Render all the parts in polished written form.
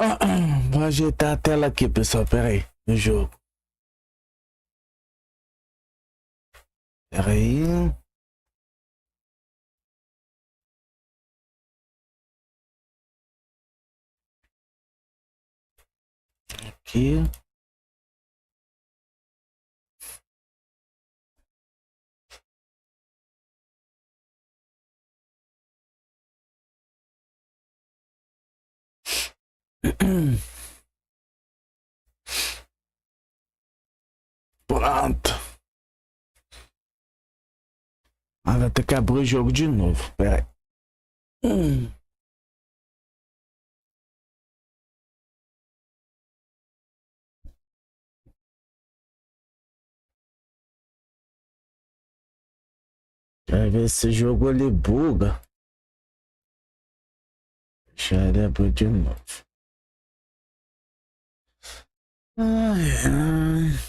Vou ajeitar a tela aqui, pessoal. Pera aí, no jogo. Pera aí. Aqui. Pronto. Ah, vai ter que abrir o jogo de novo. Pera aí. Quer ver se esse jogo ele buga. Deixa ele abrir de novo. Ai, ai.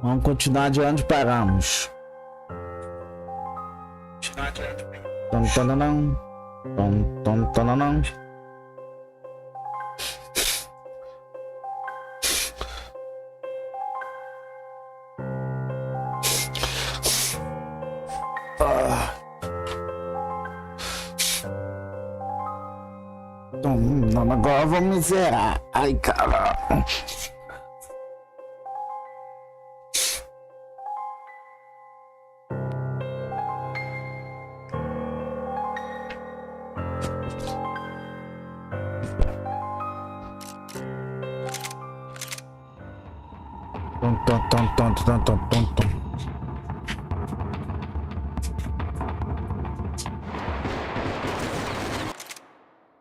Vamos continuar de onde paramos. Agora vamos zerar. Ai, caralho.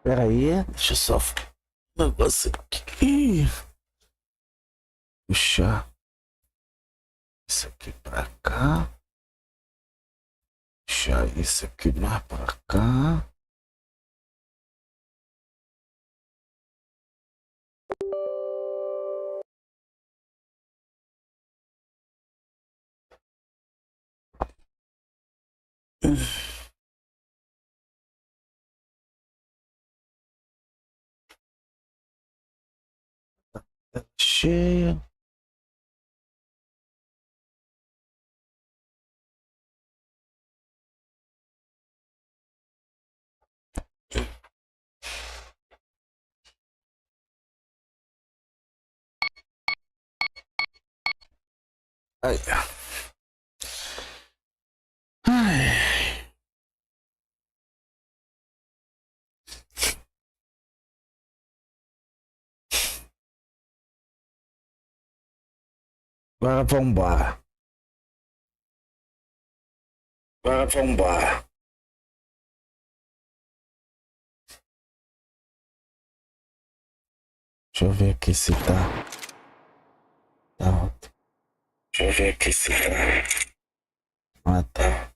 Pera aí, deixa eu só um negócio aqui. Puxar isso aqui pra cá. Puxar isso aqui mais pra cá. Cheia. Ai. Ai. Agora vambora. Agora vambora. Deixa eu ver aqui se tá. Tá alto. Deixa eu ver aqui se tá. Ah, tá.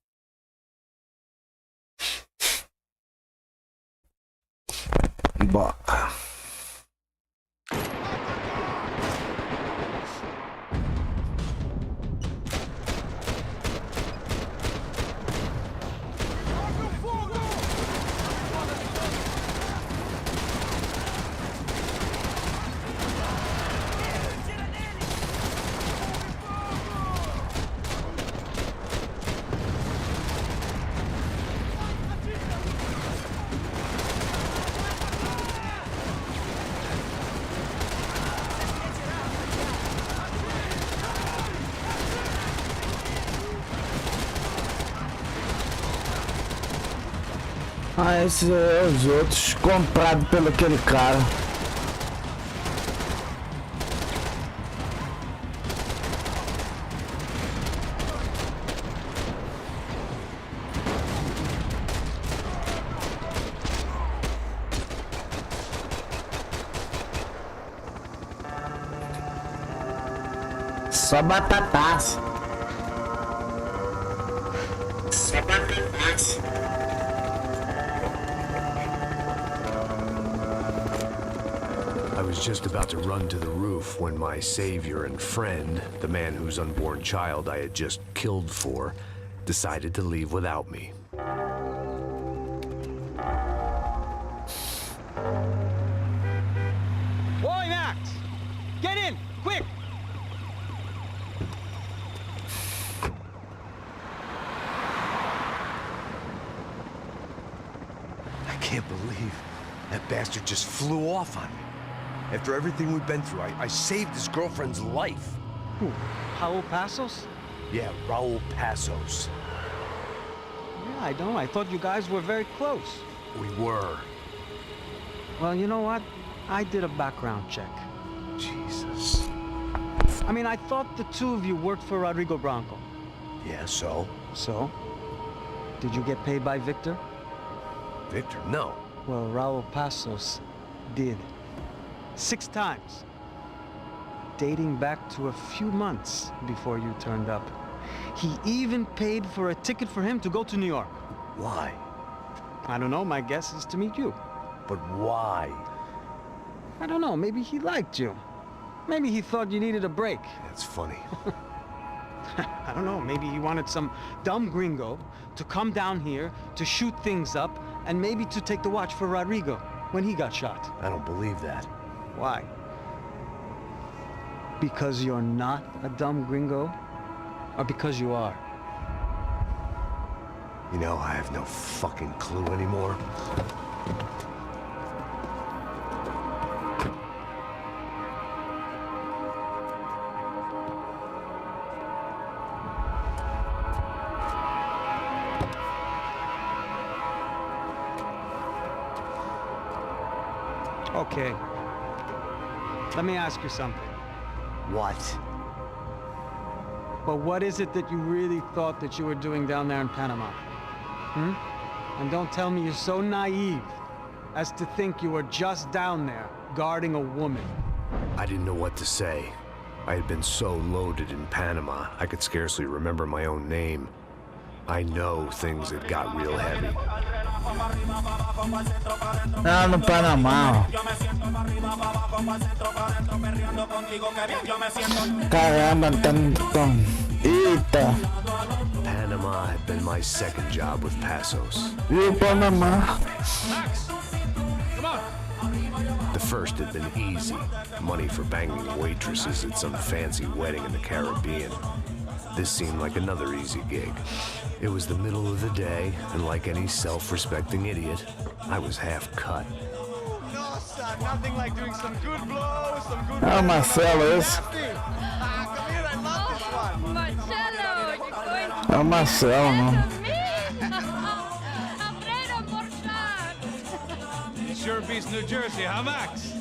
Bora. Ah, esses é os outros comprados pelo aquele cara. Só batataço. Só batataço. I was just about to run to the roof when my savior and friend, the man whose unborn child I had just killed for, decided to leave without me. Boy, Max! Get in! Quick! I can't believe that bastard just flew off on me. After everything we've been through, I saved his girlfriend's life. Who? Raul Passos? Yeah, Raul Passos. Yeah, I know. I thought you guys were very close. We were. Well, you know what? I did a background check. Jesus. I mean, I thought the two of you worked for Rodrigo Branco. Yeah, so? So? Did you get paid by Victor? Victor, no. Well, Raul Passos did. 6 times. Dating back to a few months before you turned up. He even paid for a ticket for him to go to New York. Why? I don't know, my guess is to meet you. But why? I don't know, maybe he liked you. Maybe he thought you needed a break. That's funny. I don't know, maybe he wanted some dumb gringo to come down here to shoot things up and maybe to take the watch for Rodrigo when he got shot. I don't believe that. Why? Because you're not a dumb gringo? Or because you are? You know, I have no fucking clue anymore. Okay. Let me ask you something. What? But what is it that you really thought that you were doing down there in Panama? And don't tell me you're so naive as to think you were just down there guarding a woman. I didn't know what to say. I had been so loaded in Panama, I could scarcely remember my own name. I know things had got real heavy. Ah, no Panamá, ó. Caramba, tanto. Eita. Panama had been my second job with Passos. E o Panamá? The first had been easy. Money for banging waitresses at some fancy wedding in the Caribbean. This seemed like another easy gig. It was the middle of the day, and like any self-respecting idiot, I was half cut. No, son, nothing like doing some good blows, some good... Ah, o Marcelo, esse. Come here, I love this one. Marcelo, you're going to É o Marcelo, não. afraid of more sharks. It sure beats New Jersey, huh, Max?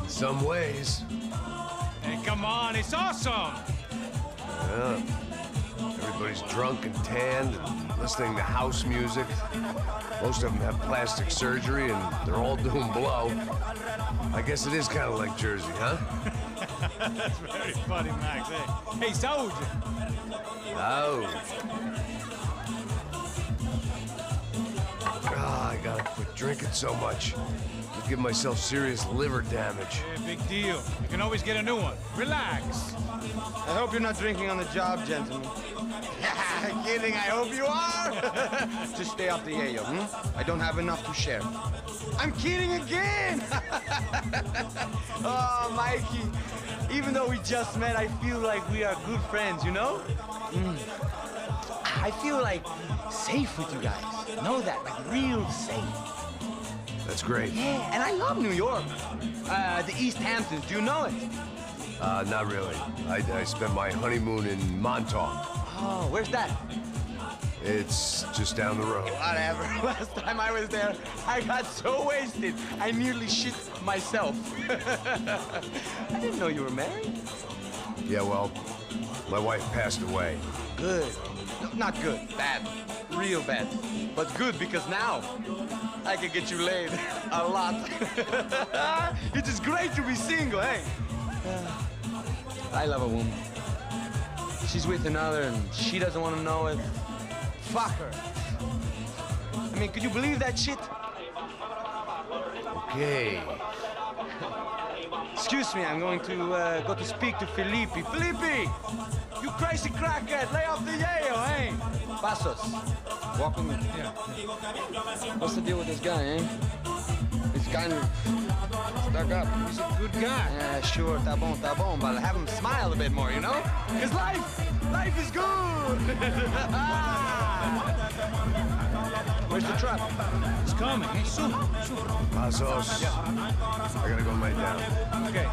Some ways. Hey, come on, it's awesome! Yeah. Everybody's drunk and tanned and listening to house music. Most of them have plastic surgery and they're all doing blow. I guess it is kind of like Jersey, huh? That's very funny, Max. Hey, Saúde! Oh. Ah, I gotta quit drinking so much. I'll give myself serious liver damage. Hey, big deal. You can always get a new one. Relax. I hope you're not drinking on the job, gentlemen. Kidding, I hope you are. Just stay off the yayo, I don't have enough to share. I'm kidding again. Oh, Mikey, even though we just met, I feel like we are good friends, you know? I feel like safe with you guys. Know that, like real safe. That's great. Yeah, and I love New York. The East Hamptons, do you know it? Not really. I spent my honeymoon in Montauk. Oh, where's that? It's just down the road. Whatever. Last time I was there, I got so wasted, I nearly shit myself. I didn't know you were married. Yeah, well, my wife passed away. Good. No, not good. Bad. Real bad. But good because now I can get you laid a lot. It's just great to be single, hey? I love a woman. She's with another and she doesn't want to know it. Fuck her. I mean, could you believe that shit? Okay. Excuse me, I'm going to go to speak to Felipe. Felipe! You crazy crackhead, lay off the yayo, eh? Pasos. Walk with me. Yeah. What's the deal with this guy, eh? He's kind of stuck up. He's a good guy. Yeah, sure, tá bom, but have him smile a bit more, you know? Because life is good! Where's the truck? It's coming, eh? Soon. Pasos. Yeah. I gotta go lay down. Okay.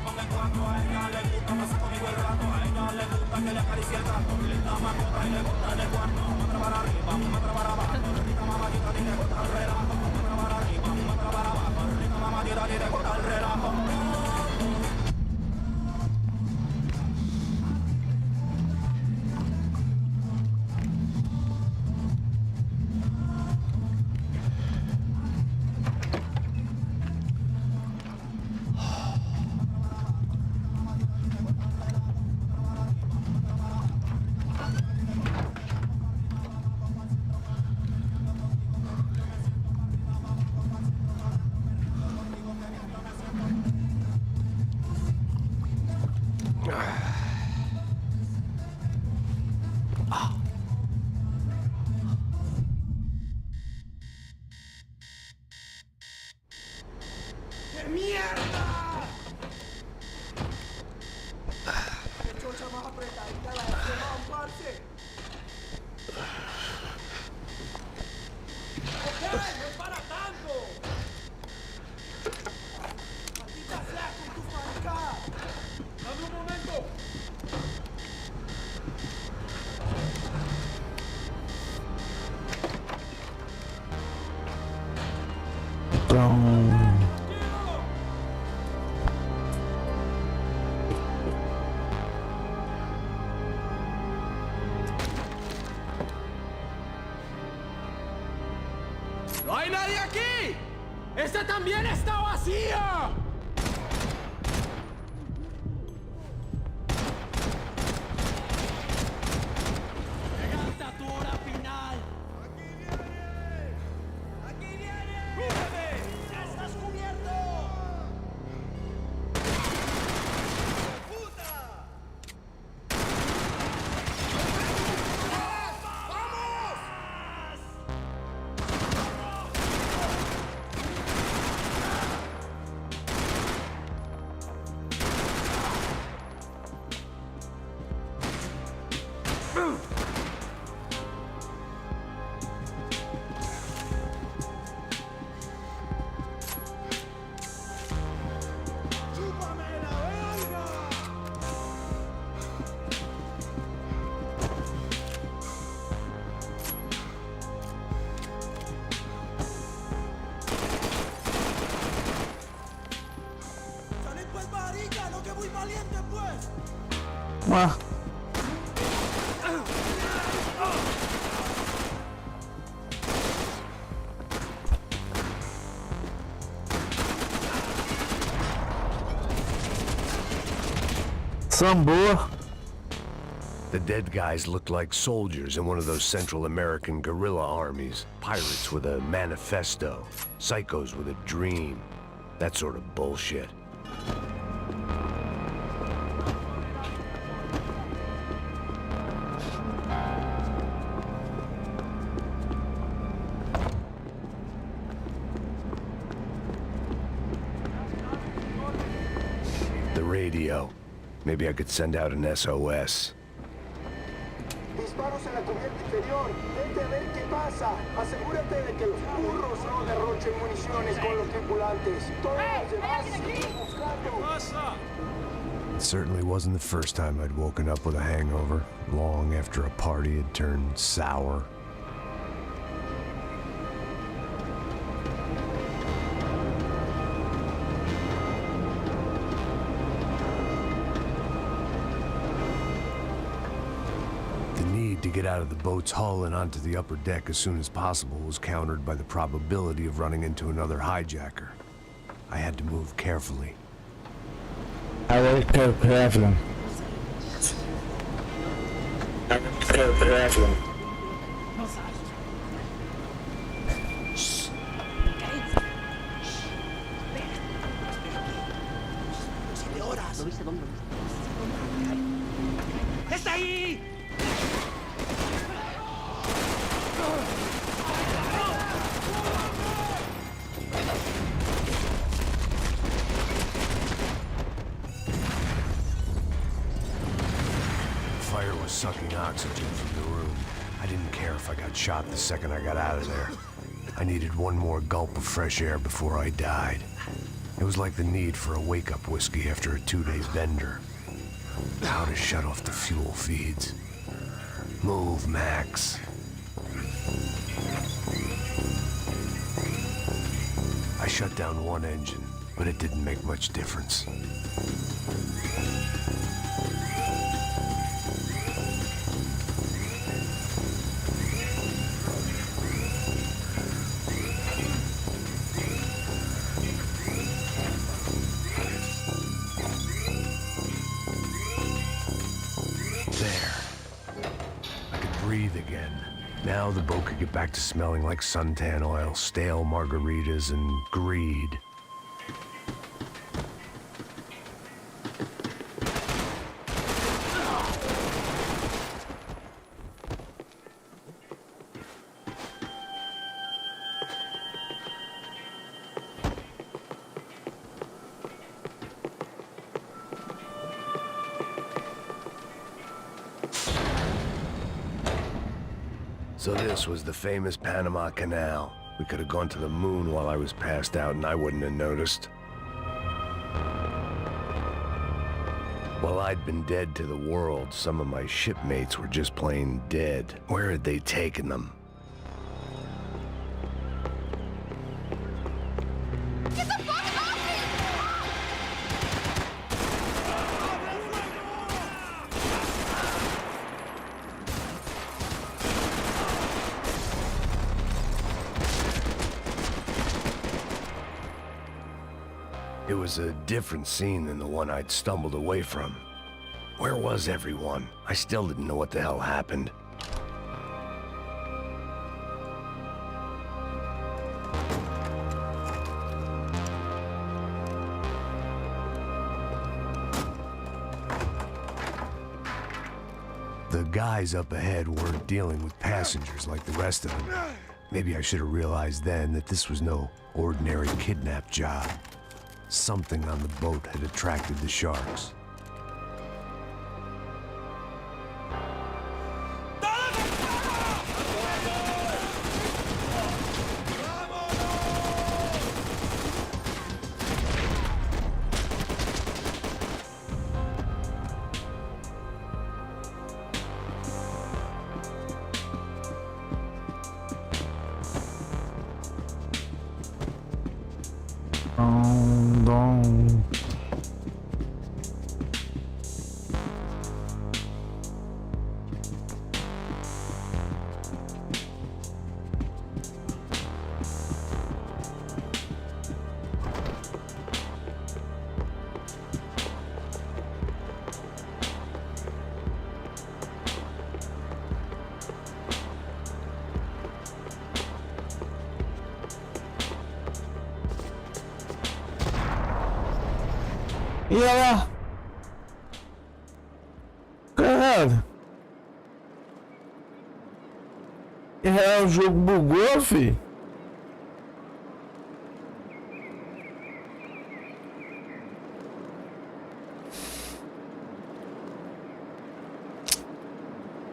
¡No hay nadie aquí! ¡Este también está vacío! ¡Lleganta tu hora final! ¡Aquí viene! ¡Aquí viene! ¡Cúbreme! ¡Ya estás cubierto! ¡Puta! ¡Vamos! Ué. Sambor. The dead guys looked like soldiers in one of those Central American guerrilla armies. Pirates with a manifesto. Psychos with a dream. That sort of bullshit. The radio. Maybe I could send out an SOS. Disparos en la cubierta inferior. Vete a ver qué pasa. Asegúrate de que los burros no derrochen municiones con los tripulantes. Todos los demás siguen buscando. It certainly wasn't the first time I'd woken up with a hangover, long after a party had turned sour. to get out of the boat's hull and onto the upper deck as soon as possible was countered by the probability of running into another hijacker. I had to move carefully. ¡Está ahí! Fire was sucking oxygen from the room. I didn't care if I got shot the second I got out of there. I needed one more gulp of fresh air before I died. It was like the need for a wake-up whiskey after a 2-day bender. How to shut off the fuel feeds. Move, Max. I shut down one engine, but it didn't make much difference. Breathe again. Now the boat could get back to smelling like suntan oil, stale margaritas, and greed. So this was the famous Panama Canal. We could have gone to the moon while I was passed out and I wouldn't have noticed. While I'd been dead to the world, some of my shipmates were just plain dead. Where had they taken them? It was a different scene than the one I'd stumbled away from. Where was everyone? I still didn't know what the hell happened. The guys up ahead weren't dealing with passengers like the rest of them. Maybe I should have realized then that this was no ordinary kidnap job. Something on the boat had attracted the sharks. E olha lá. Caralho. O jogo bugou, fi.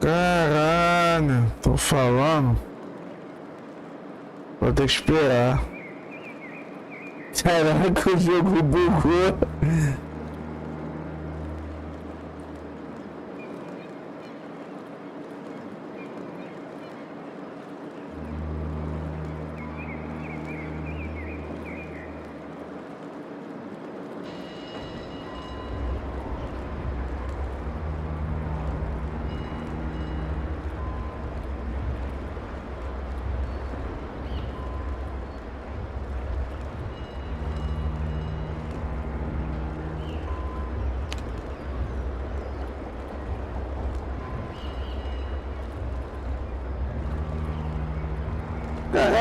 Caralho, tô falando. Vou ter que esperar. Caraca, o jogo bugou.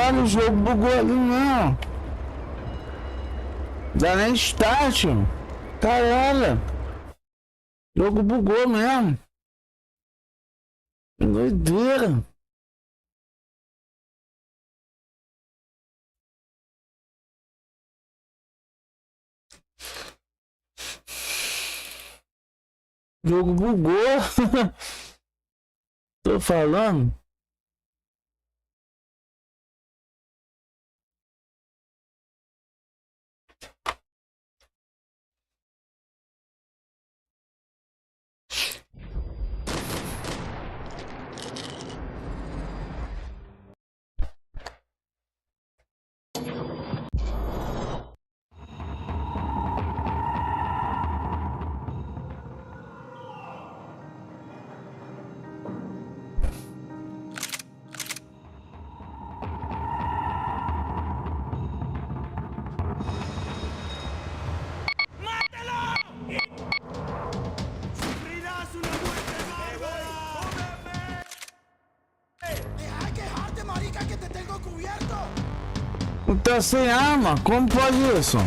Caralho, o jogo bugou ali não. Dá nem start. Caralho. O jogo bugou mesmo. Que doideira. O jogo bugou. Tô falando. Tá sem arma? Como pode isso?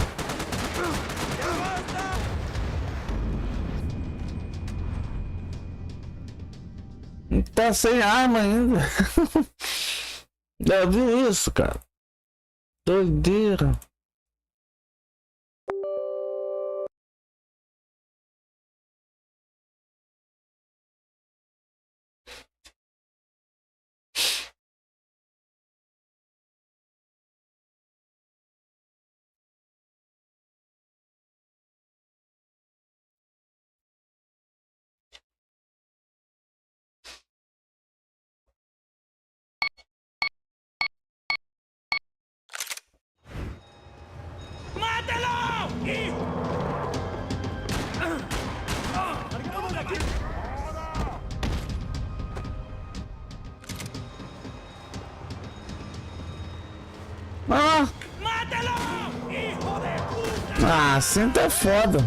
Tá sem arma ainda. Já viu isso, cara? Doideira. Ah! Ah, assim tá foda.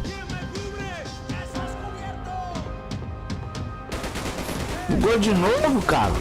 Bugou de novo, cara.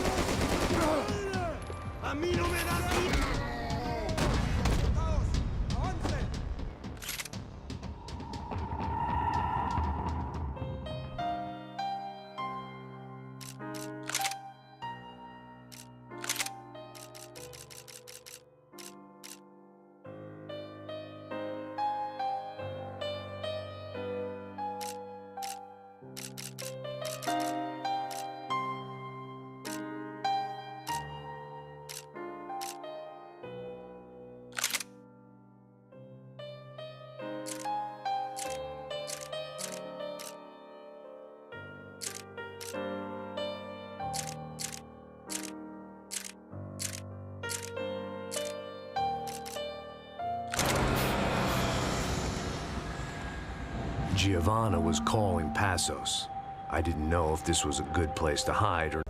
Giovanna was calling Passos. I didn't know if this was a good place to hide or...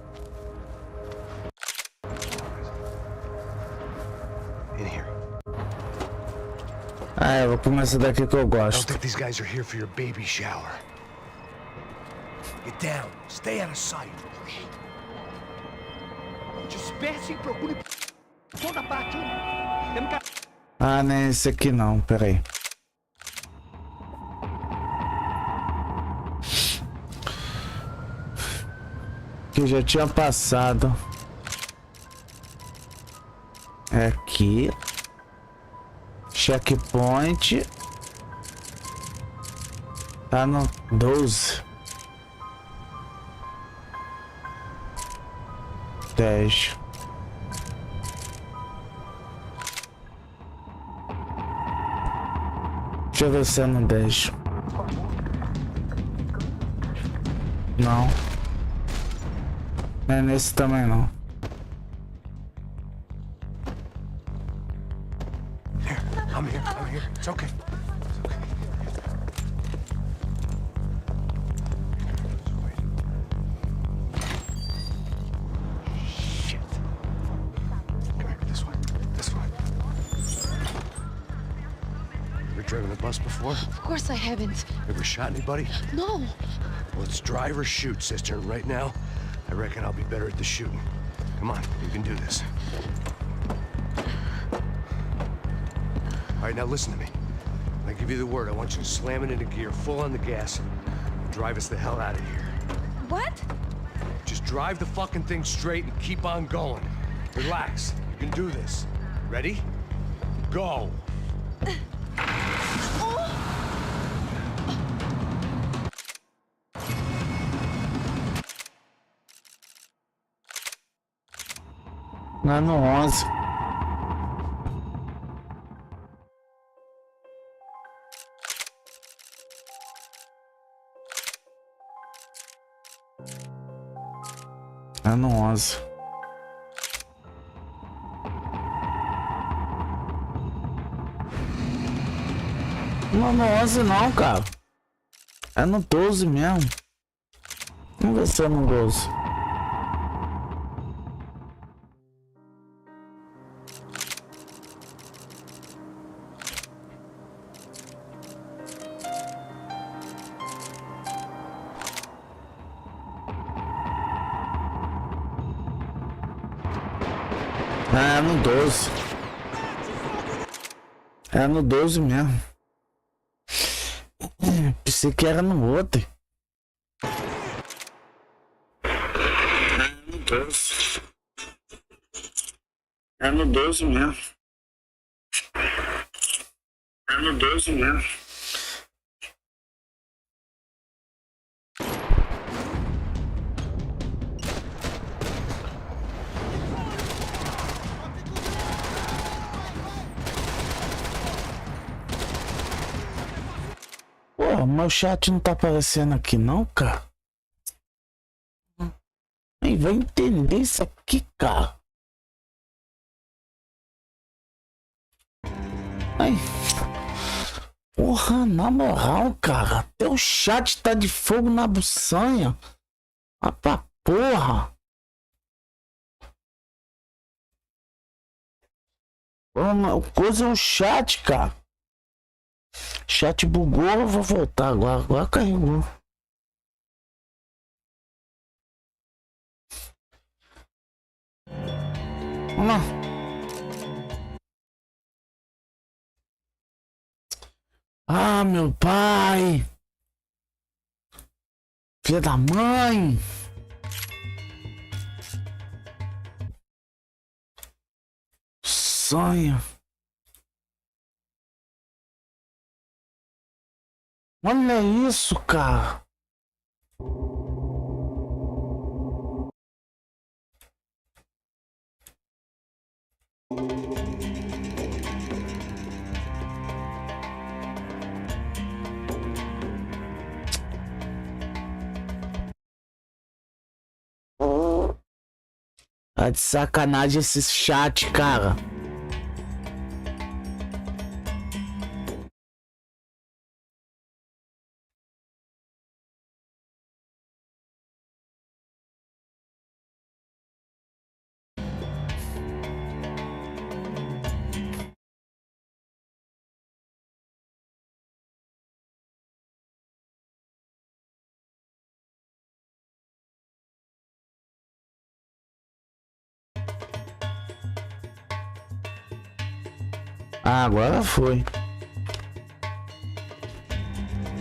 In here. Ah, eu vou comer essa daqui que eu I don't gosto. think these guys are here for your baby shower. Get down. Stay out of sight. Disperse e procure toda parte. Temos que... Ah, nem esse aqui não, peraí. Que eu já tinha passado. É aqui. Checkpoint. Tá no 12. 10. Deixa eu ver se é no 10. Não. Não é nesse também não. Here, I'm here. It's okay. Shit. Come here, this way. Ever driven a bus before? Of course I haven't. Ever shot anybody? No. Well, it's drive or shoot, sister. Right now, I reckon I'll be better at the shooting. Come on, you can do this. right, now listen to me. When I give you the word, I want you to slam it into gear, full on the gas, and drive us the hell out of here. What? Just drive the fucking thing straight and keep on going. Relax. You can do this. Ready? Go. Lá no 11. Lá no 11. Não, no 11 não, cara. É no 12 mesmo. Vamos ver se é no 12. É no 12. É no 12 mesmo. Pensei que era no outro. É no 12. É no 12 mesmo. É no 12 mesmo. Pô, meu chat não tá aparecendo aqui não, cara. Nem vai entender isso aqui, cara. Ai. Porra, na moral, cara. Até o chat tá de fogo na buçanha. Ah, pra porra. O coisa é o chat, cara. Chat bugou, eu vou voltar agora. Agora carregou. Vamos lá. Ah, meu pai. Filha da mãe. Sonho. Olha isso, cara. Tá de sacanagem esse chat, cara. Ah, agora foi.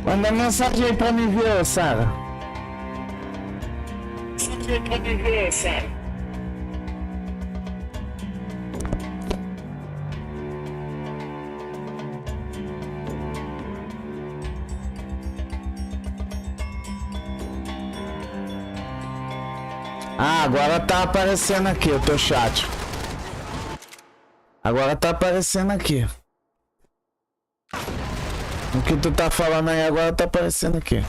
Manda mensagem aí pra me ver, Sara. Mensagem aí pra me ver, Sara. Ah, agora tá aparecendo aqui o teu chat. Agora tá aparecendo aqui. O que tu tá falando aí agora tá aparecendo aqui.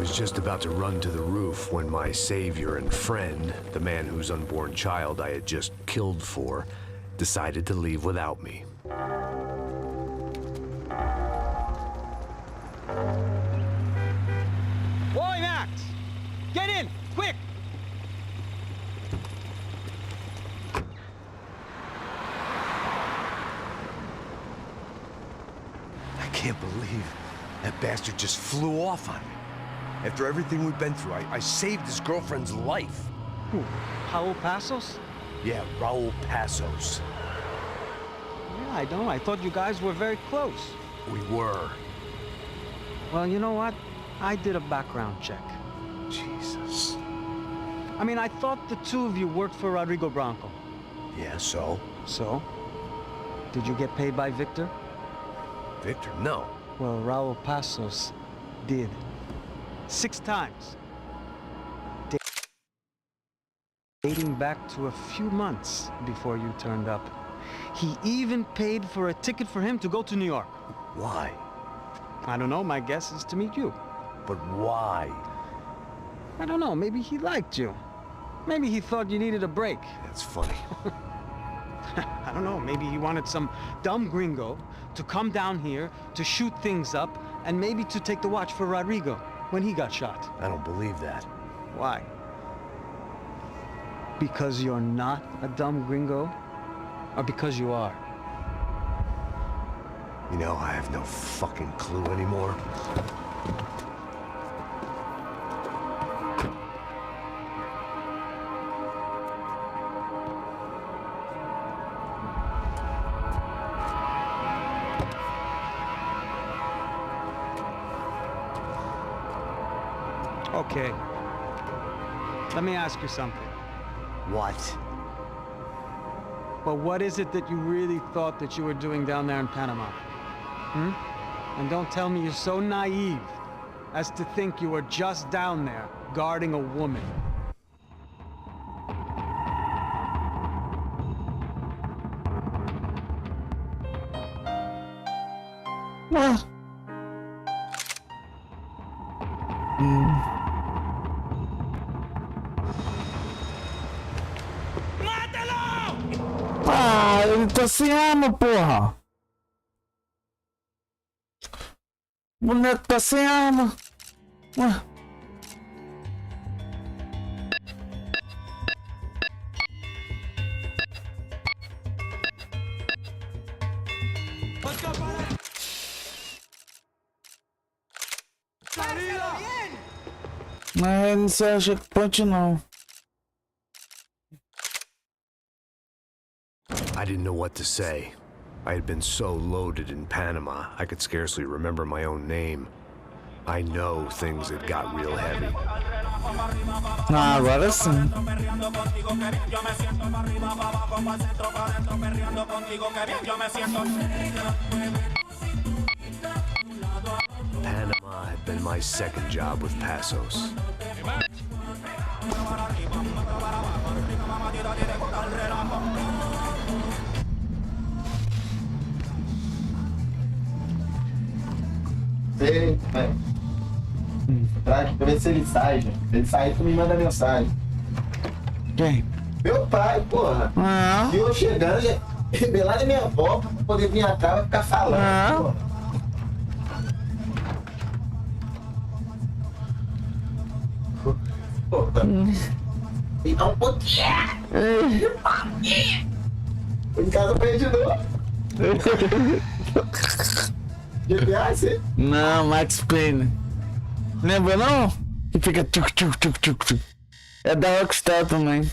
was just about to run to the roof when my savior and friend, the man whose unborn child I had just killed for, decided to leave without me. Boy, Max! Get in! Quick! I can't believe that bastard just flew off on me. After everything we've been through, I saved his girlfriend's life. Who? Raul Passos? Yeah, Raul Passos. Yeah, I know. I thought you guys were very close. We were. Well, you know what? I did a background check. Jesus. I mean, I thought the two of you worked for Rodrigo Branco. Yeah, so? So? Did you get paid by Victor? Victor, no. Well, Raul Passos did. 6 times. Dating back to a few months before you turned up. He even paid for a ticket for him to go to New York. Why? I don't know, my guess is to meet you. But why? I don't know, maybe he liked you. Maybe he thought you needed a break. That's funny. I don't know, maybe he wanted some dumb gringo to come down here to shoot things up and maybe to take the watch for Rodrigo when he got shot. I don't believe that. Why? Because you're not a dumb gringo? Or because you are? You know, I have no fucking clue anymore. Okay. Let me ask you something. What? But what is it that you really thought that you were doing down there in Panama? Hmm? And don't tell me you're so naive as to think you were just down there guarding a woman. What? Ah, ele tá sem arma, porra. O boneco tá sem arma. Ué. Mas não sei, checkpoint não. I didn't know what to say. I had been so loaded in Panama, I could scarcely remember my own name. I know things had got real heavy. Ah, agora sim. Panama had been my second job with Passos. Você vai entrar aqui pra ver se ele sai, gente. Se ele sair, tu me manda mensagem. Quem? Meu pai, porra. Ah. Viu eu chegando, já rebelar da minha avó pra poder vir cá e ficar falando. Ah. Porra. Me dá um pouquinho. Tô em casa pra ele de novo. GTA, você? Não, Max Payne. Lembra não? Que fica tchuc tchuc tchuc tchuc tchuc. É da Rockstar também.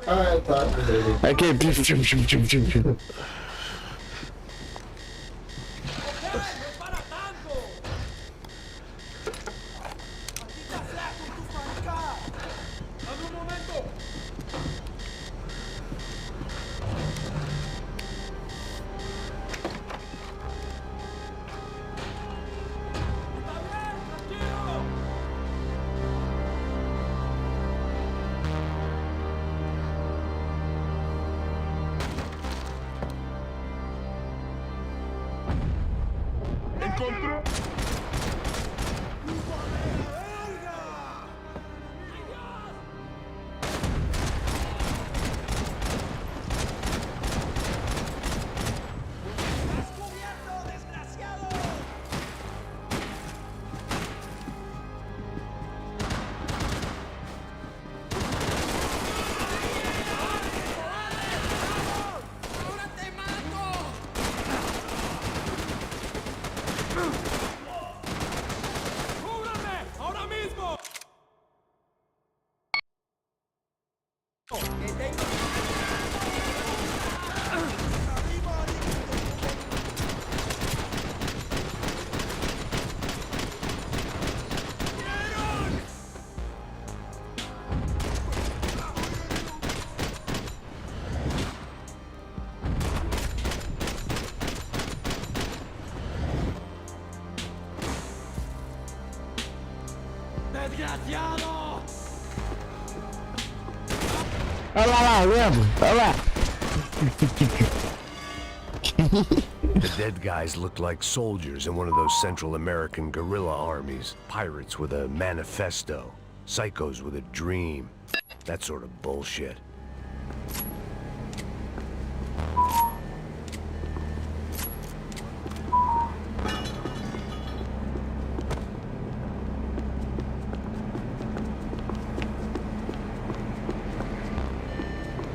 Ah, tá. Aqui, tchuc tchuc tchuc tchuc tchuc. desgraciado! Olha lá, lembro. Olha lá. The dead guys looked like soldiers in one of those Central American guerrilla armies. Pirates with a manifesto. Psychos with a dream. That sort of bullshit.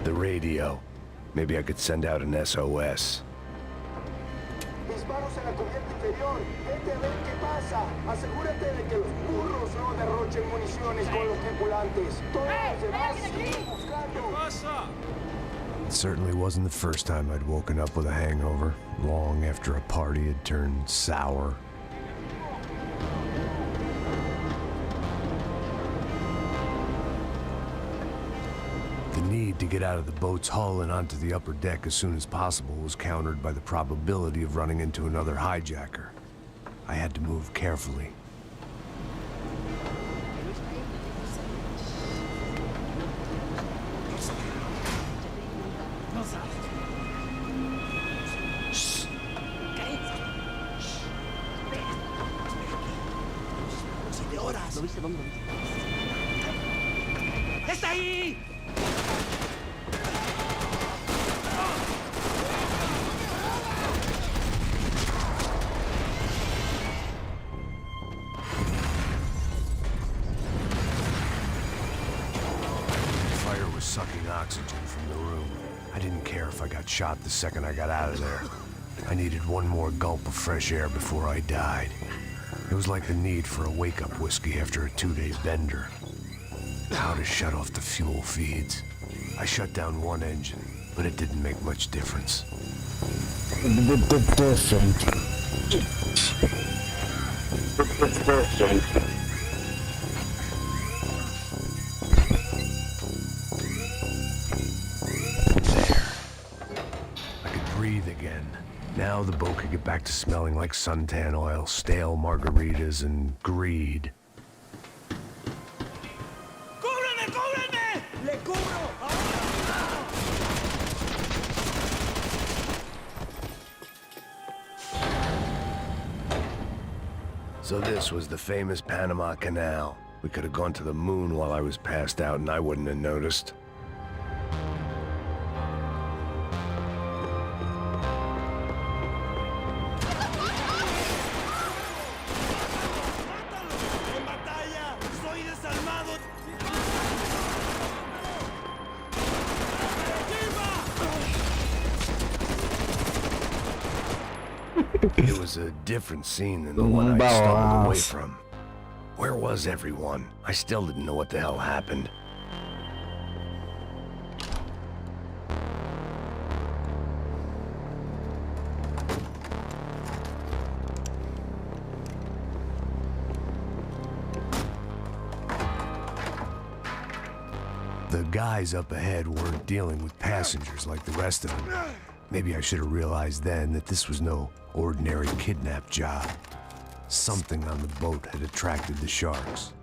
The radio. Maybe I could send out an SOS. Disparos en la cubierta inferior. Vete a ver qué pasa. Asegúrate de que los burros no derrochen municiones con los tripulantes. Todos los demás siguen buscando. It certainly wasn't the first time I'd woken up with a hangover, long after a party had turned sour. The need to get out of the boat's hull and onto the upper deck as soon as possible was countered by the probability of running into another hijacker. I had to move carefully. ¡Está ahí! Fire was sucking oxygen from the room. I didn't care if I got shot the second I got out of there. I needed one more gulp of fresh air before I died. It was like the need for a wake-up whiskey after a 2-day bender. How to shut off the fuel feeds. I shut down one engine, but it didn't make much difference. I could breathe again. Now the boat could get back to smelling like suntan oil, stale margaritas, and greed. ¡Cúbreme, cúbreme! ¡Le cubro! So this was the famous Panama Canal. We could have gone to the moon while I was passed out and I wouldn't have noticed. ¡En batalla! ¡Soy desarmado! It was a different scene than the one I stumbled away from. Where was everyone? I still didn't know what the hell happened. The guys up ahead weren't dealing with passengers like the rest of them. Maybe I should have realized then that this was no ordinary kidnap job. Something on the boat had attracted the sharks.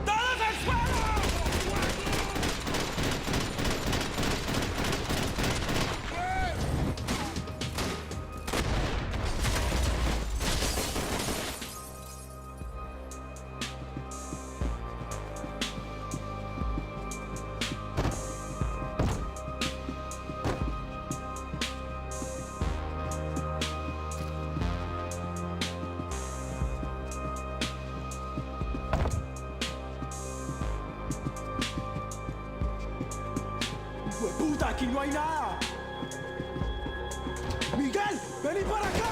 ¡Todos al suelo! ¡Puta, aquí no hay nada! ¡Miguel, vení para acá!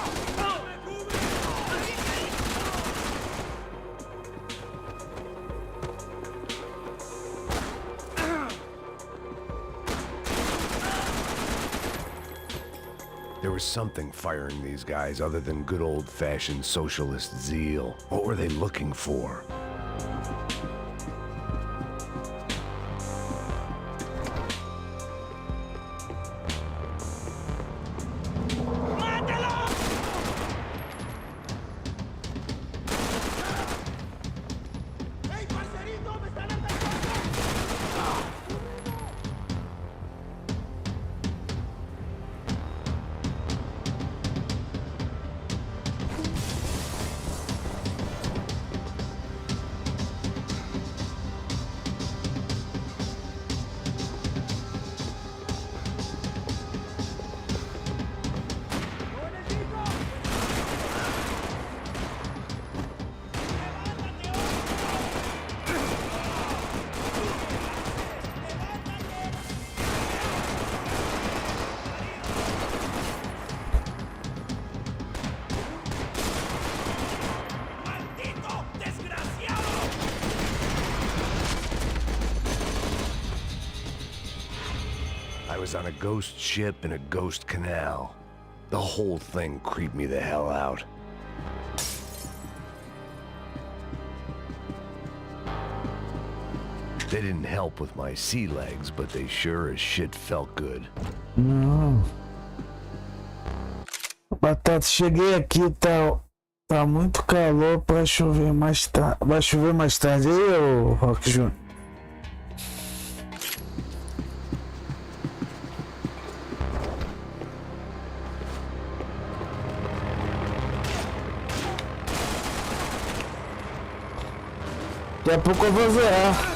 There was something firing these guys other than good old-fashioned socialist zeal. What were they looking for? was on a ghost ship in a ghost canal. The whole thing creeped me the hell out. They didn't help with my sea legs, but they sure as shit felt good. Não. Batata, cheguei aqui, tá muito calor pra chover mais tarde. Vai chover mais tarde aí, ô Rock Jr.? Daqui a pouco eu vou zerar.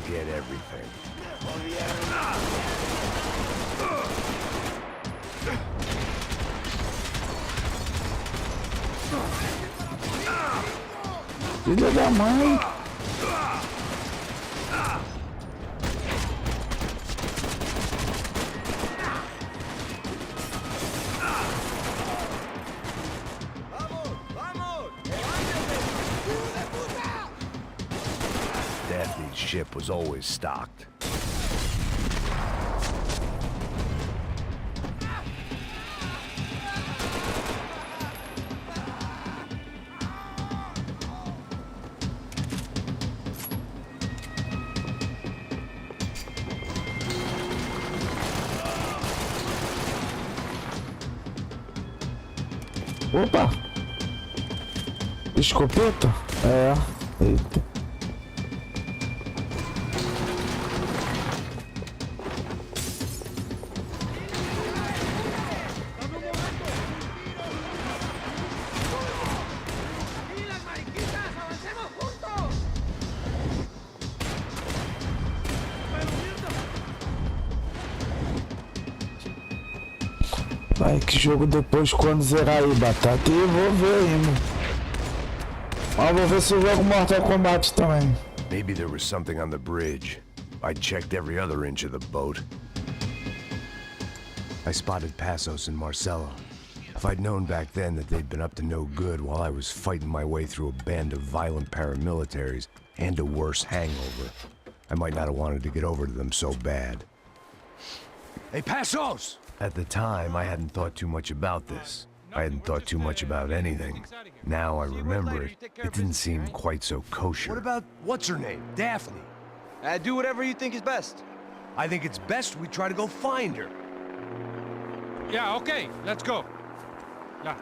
Get everything. Filha da mãe! Daphne's ship was always stocked. Opa! Escopeta? É. Eita. Vai, que jogo depois quando zerar aí, Batata. E eu vou ver ainda. Mas vou ver se eu jogo Mortal Kombat também. Maybe there was something on the bridge. I checked every other inch of the boat. I spotted Passos and Marcelo. If I'd known back then that they'd been up to no good while I was fighting my way through a band of violent paramilitaries and a worse hangover, I might not have wanted to get over to them so bad. Hey, Passos! At the time, I hadn't thought too much about this. I hadn't thought too much about anything. Now I remember it. It didn't seem quite so kosher. What about, what's her name? Daphne. Do whatever you think is best. I think it's best we try to go find her. Yeah, okay, let's go. Yeah.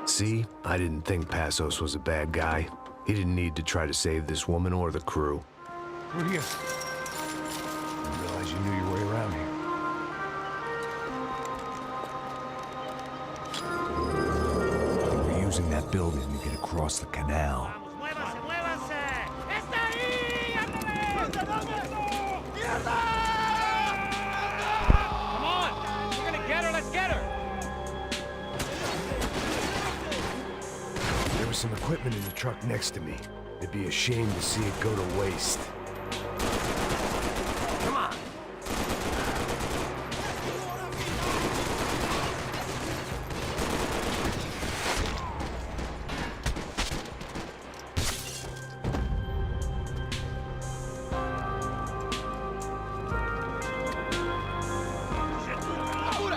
See? I didn't think Passos was a bad guy. He didn't need to try to save this woman or the crew. We're here. I didn't realize you knew your way around here. We're using that building to get across the canal. Come on, we're gonna get her, let's get her. There was some equipment in the truck next to me. It'd be a shame to see it go to waste. Come on!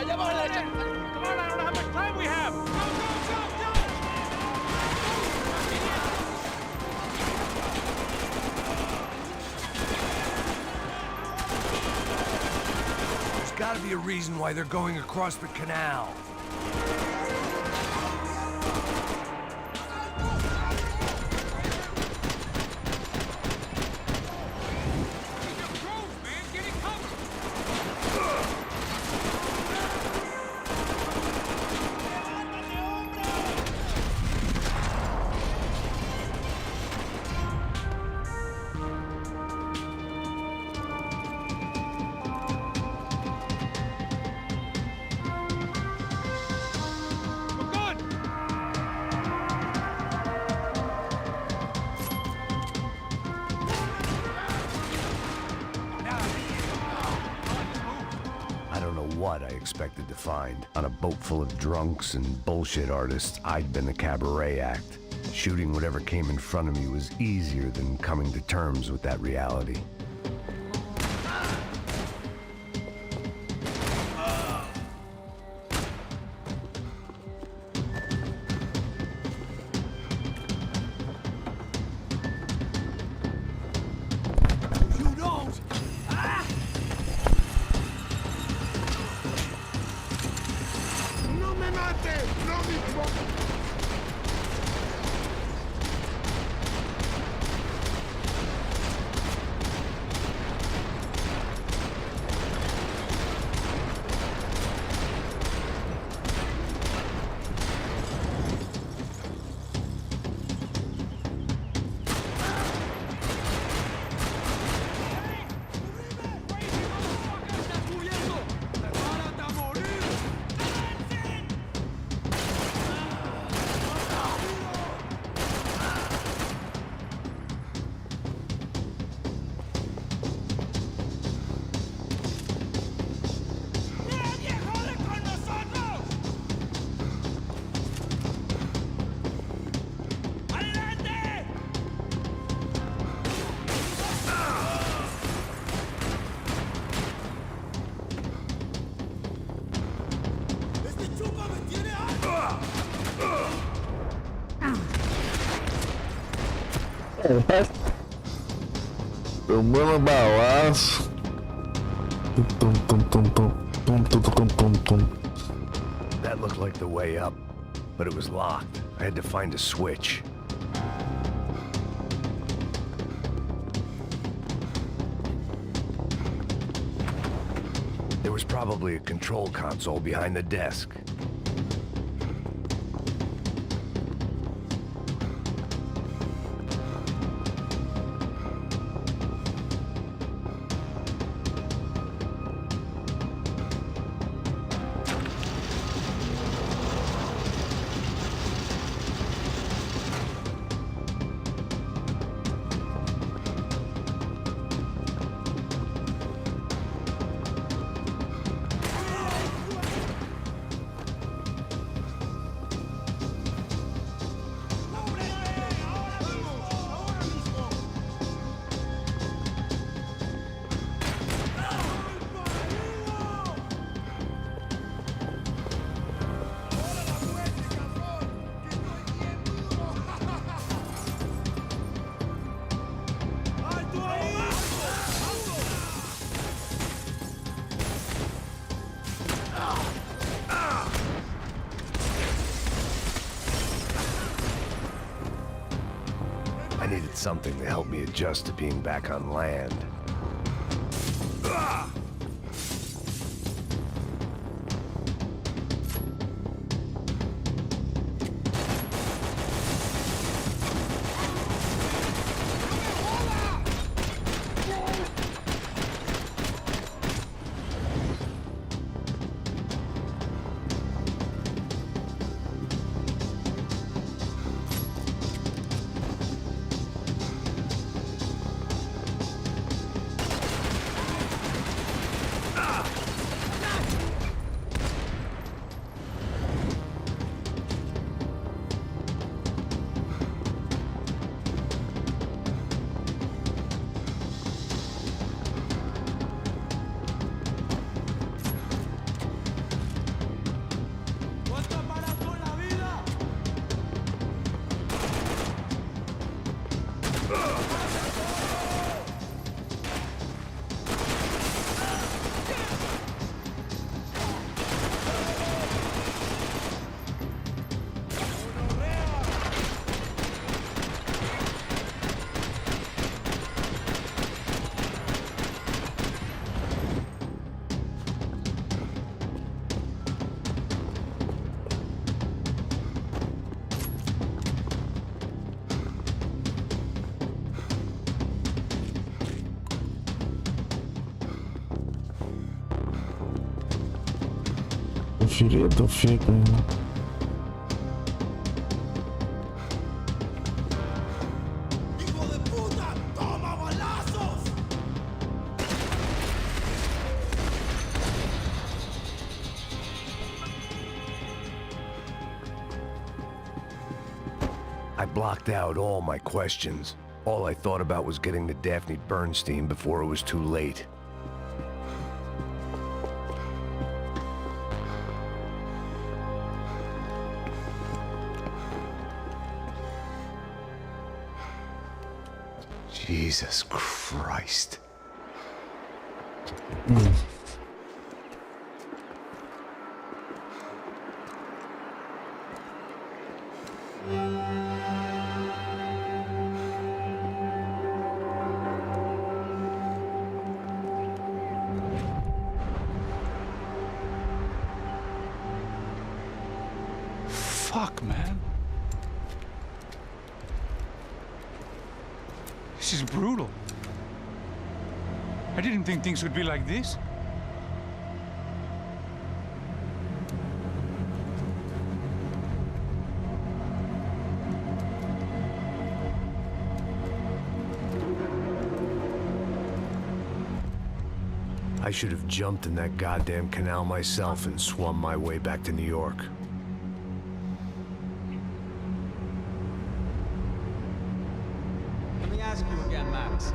Come on, I don't know how much time we have. There's gotta be a reason why they're going across the canal. blood I expected to find. On a boat full of drunks and bullshit artists, I'd been the cabaret act. Shooting whatever came in front of me was easier than coming to terms with that reality. Tomando balaço. That looked like the way up, but it was locked. I had to find a switch. There was probably a control console behind the desk. I needed something to help me adjust to being back on land. Preferido fica. I blocked out all my questions. All I thought about was getting to Daphne Bernstein before it was too late. Jesus Christ. Fuck, man. This is brutal. I didn't think things would be like this. I should have jumped in that goddamn canal myself and swum my way back to New York. Let me ask you again, Max.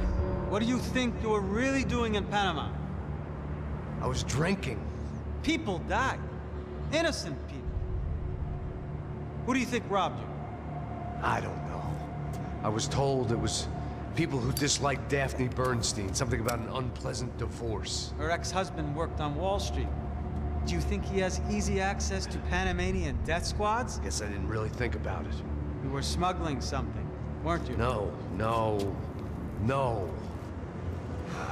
What do you think you were really doing in Panama? I was drinking. People died. Innocent people. Who do you think robbed you? I don't know. I was told it was people who disliked Daphne Bernstein, something about an unpleasant divorce. Her ex-husband worked on Wall Street. Do you think he has easy access to Panamanian death squads? Guess I didn't really think about it. You were smuggling something, weren't you? No.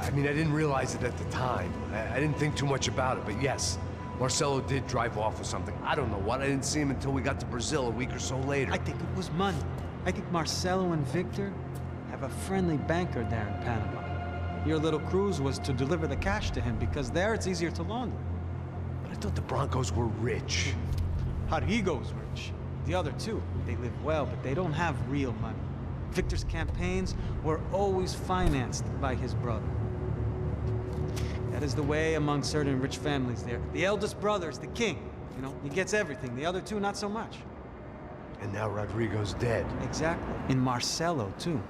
I mean, I didn't realize it at the time. I didn't think too much about it, but yes, Marcelo did drive off with something. I don't know what. I didn't see him until we got to Brazil a week or so later. I think it was money. I think Marcelo and Victor have a friendly banker there in Panama. Your little cruise was to deliver the cash to him because there it's easier to launder. But I thought the Broncos were rich. Rodrigo's rich. The other two, they live well, but they don't have real money. Victor's campaigns were always financed by his brother. That is the way among certain rich families there. The eldest brother is the king. You know, he gets everything. The other two, not so much. And now Rodrigo's dead. Exactly. And Marcelo, too.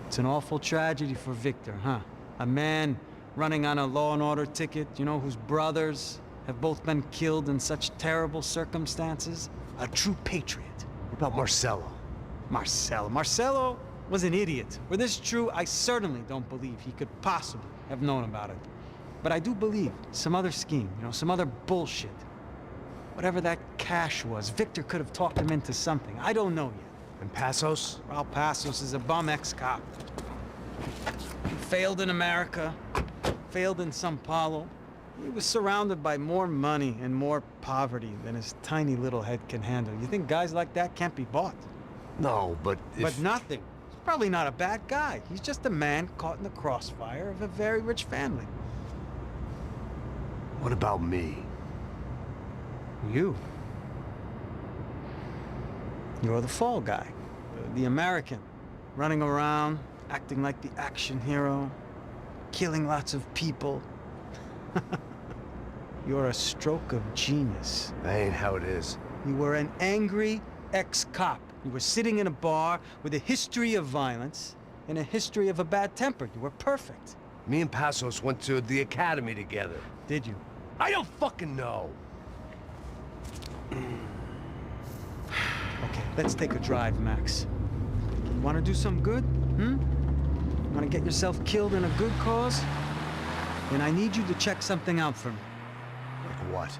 It's an awful tragedy for Victor, huh? A man running on a law and order ticket, you know, whose brothers have both been killed in such terrible circumstances. A true patriot. What about Marcelo? Marcelo was an idiot. Were this true, I certainly don't believe he could possibly have known about it. But I do believe some other scheme, you know, some other bullshit. Whatever that cash was, Victor could have talked him into something. I don't know yet. And Passos? Well, Passos is a bum ex-cop. He failed in America, failed in Sao Paulo. He was surrounded by more money and more poverty than his tiny little head can handle. You think guys like that can't be bought? No, but if... But nothing. He's probably not a bad guy. He's just a man caught in the crossfire of a very rich family. What about me? You. You're the fall guy. The American. Running around, acting like the action hero. Killing lots of people. You're a stroke of genius. That ain't how it is. You were an angry ex-cop. You were sitting in a bar with a history of violence and a history of a bad temper. You were perfect. Me and Passos went to the academy together. Did you? I don't fucking know. Okay, let's take a drive, Max. You want to do some good? Want to get yourself killed in a good cause? Then I need you to check something out for me. Like what?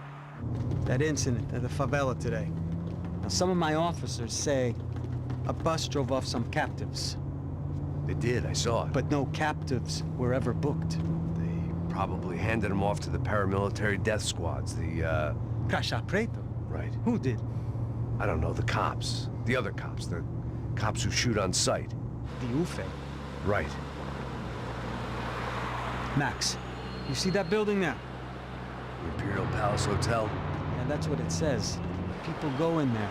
That incident at the favela today. Now, some of my officers say a bus drove off some captives. They did, I saw it. But no captives were ever booked. They probably handed them off to the paramilitary death squads, the, Caixa Preto? Right. Who did? I don't know, the cops. The other cops, the cops who shoot on sight. The UFE. Right. Max, you see that building there? The Imperial Palace Hotel? Yeah, that's what it says. People go in there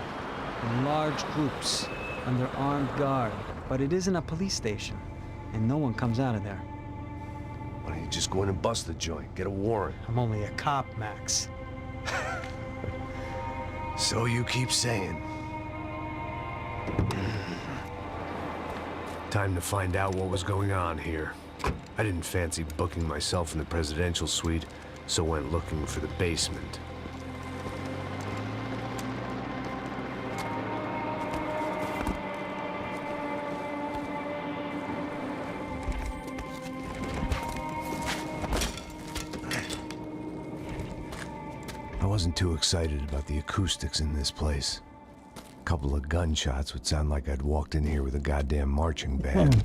in large groups under armed guard. But it isn't a police station, and no one comes out of there. Why don't you just go in and bust the joint, get a warrant? I'm only a cop, Max. So you keep saying. Time to find out what was going on here. I didn't fancy booking myself in the presidential suite, so went looking for the basement. I wasn't too excited about the acoustics in this place. A couple of gunshots would sound like I'd walked in here with a goddamn marching band.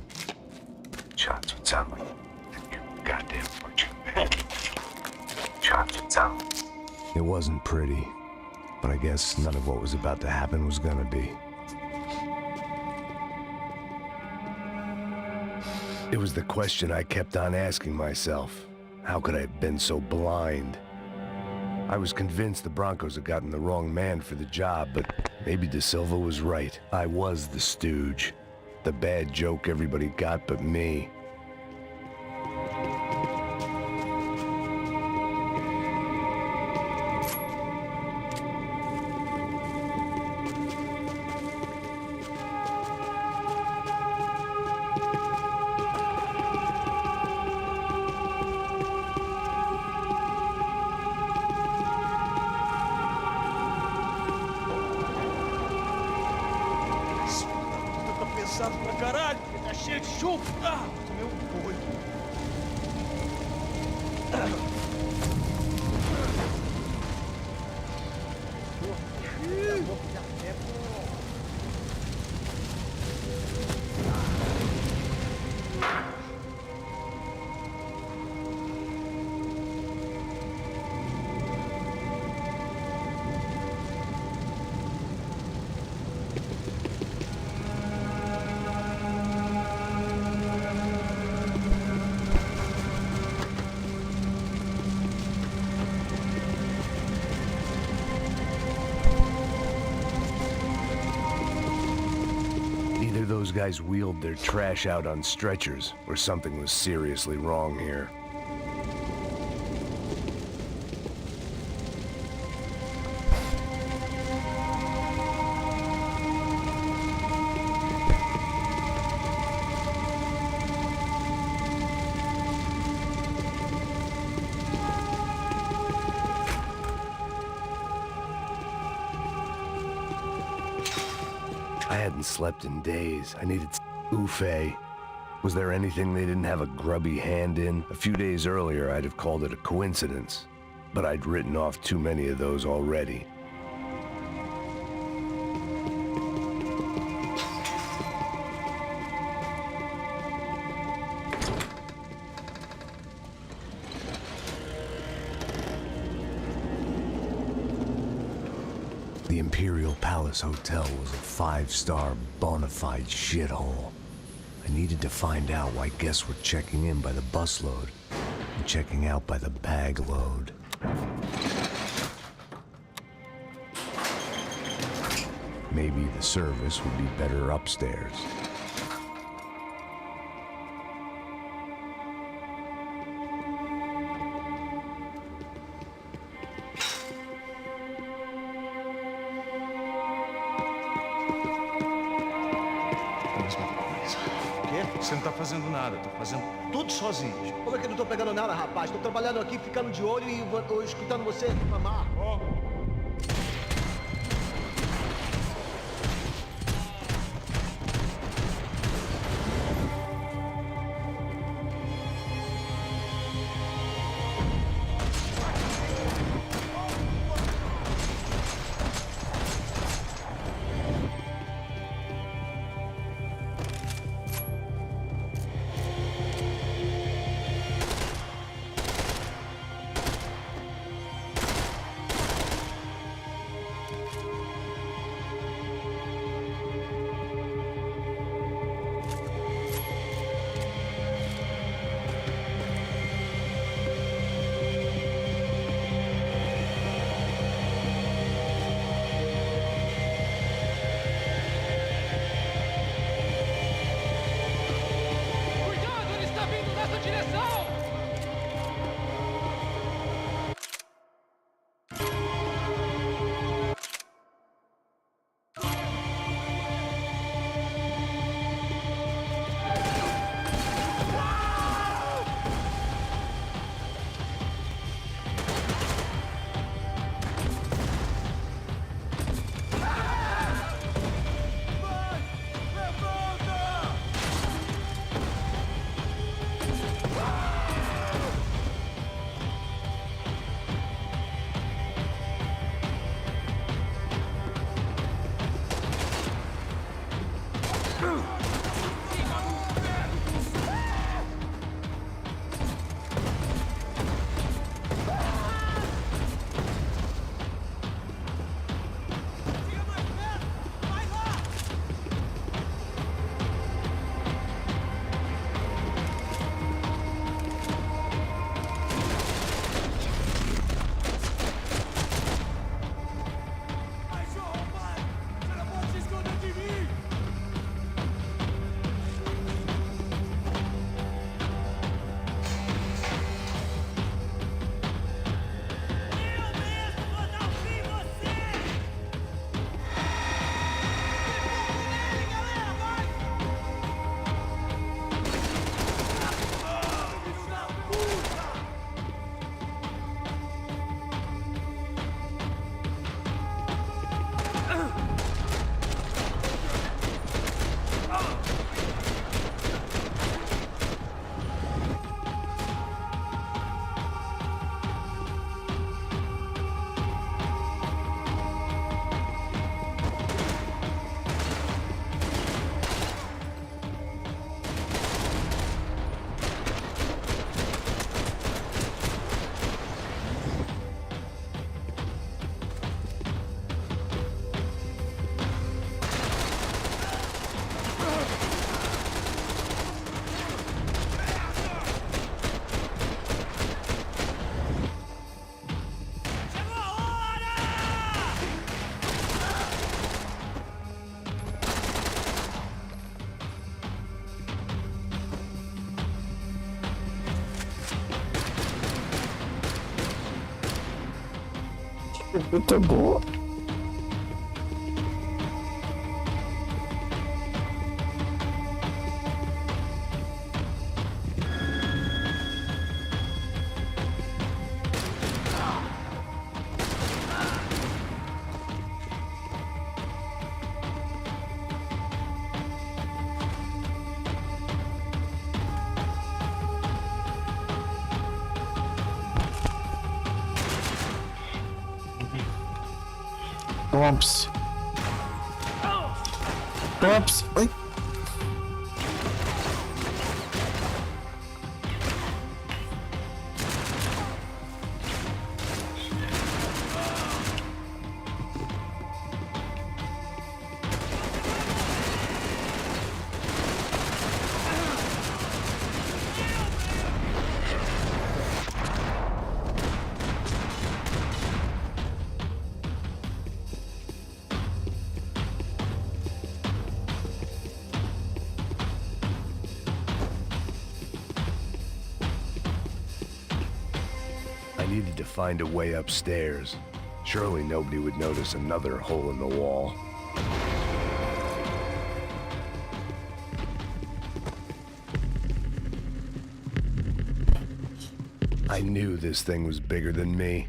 Shots would sound like a goddamn marching band. Shots would sound. It wasn't pretty, but I guess none of what was about to happen was gonna be. It was the question I kept on asking myself. How could I have been so blind? I was convinced the Broncos had gotten the wrong man for the job, but maybe De Silva was right. I was the stooge. The bad joke everybody got but me. Pra caralho, tá cheio de chumbo. Ah, tomei boi. Those guys wheeled their trash out on stretchers, or something was seriously wrong here. I hadn't slept in days. I needed buffet. Was there anything they didn't have a grubby hand in? A few days earlier, I'd have called it a coincidence, but I'd written off too many of those already. The Imperial Palace Hotel was a five-star, bona fide shithole. I needed to find out why guests were checking in by the busload and checking out by the bag load. Maybe the service would be better upstairs. Você não tá fazendo nada, tô fazendo tudo sozinho. Como é que eu não tô pegando nada, rapaz? Tô trabalhando aqui, ficando de olho e escutando você reclamar. Muito boa. Ops. Ops. Oi. I needed to find a way upstairs. Surely nobody would notice another hole in the wall. I knew this thing was bigger than me.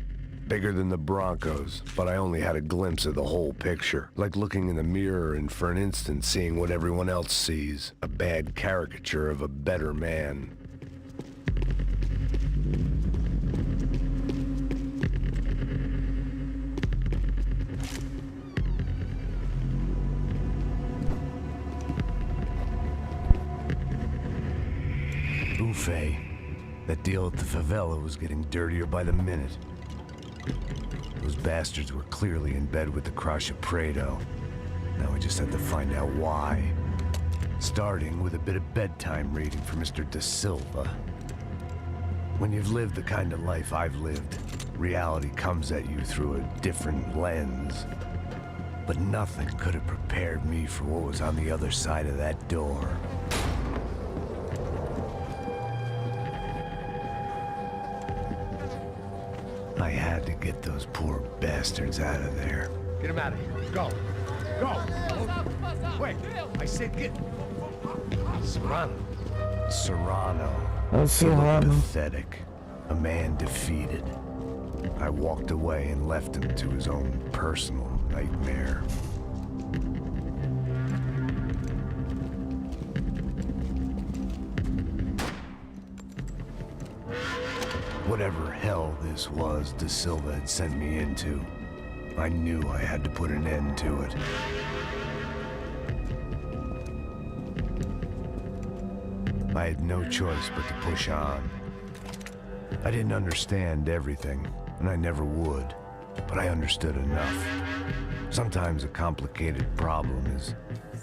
Bigger than the Broncos, but I only had a glimpse of the whole picture. Like looking in the mirror and for an instant seeing what everyone else sees. A bad caricature of a better man. Buffet. That deal at the favela was getting dirtier by the minute. Those bastards were clearly in bed with the Crush of Prado. Now we just had to find out why. Starting with a bit of bedtime reading for Mr. Da Silva. When you've lived the kind of life I've lived, reality comes at you through a different lens. But nothing could have prepared me for what was on the other side of that door. I had to get those poor bastards out of there. Get him out of here. Go. Go. Wait. I said get... Serrano. Serrano. That's He looked Serrano. pathetic. A man defeated. I walked away and left him to his own personal nightmare. Whatever hell this was Da Silva had sent me into, I knew I had to put an end to it. I had no choice but to push on. I didn't understand everything, and I never would, but I understood enough. Sometimes a complicated problem is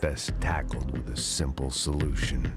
best tackled with a simple solution.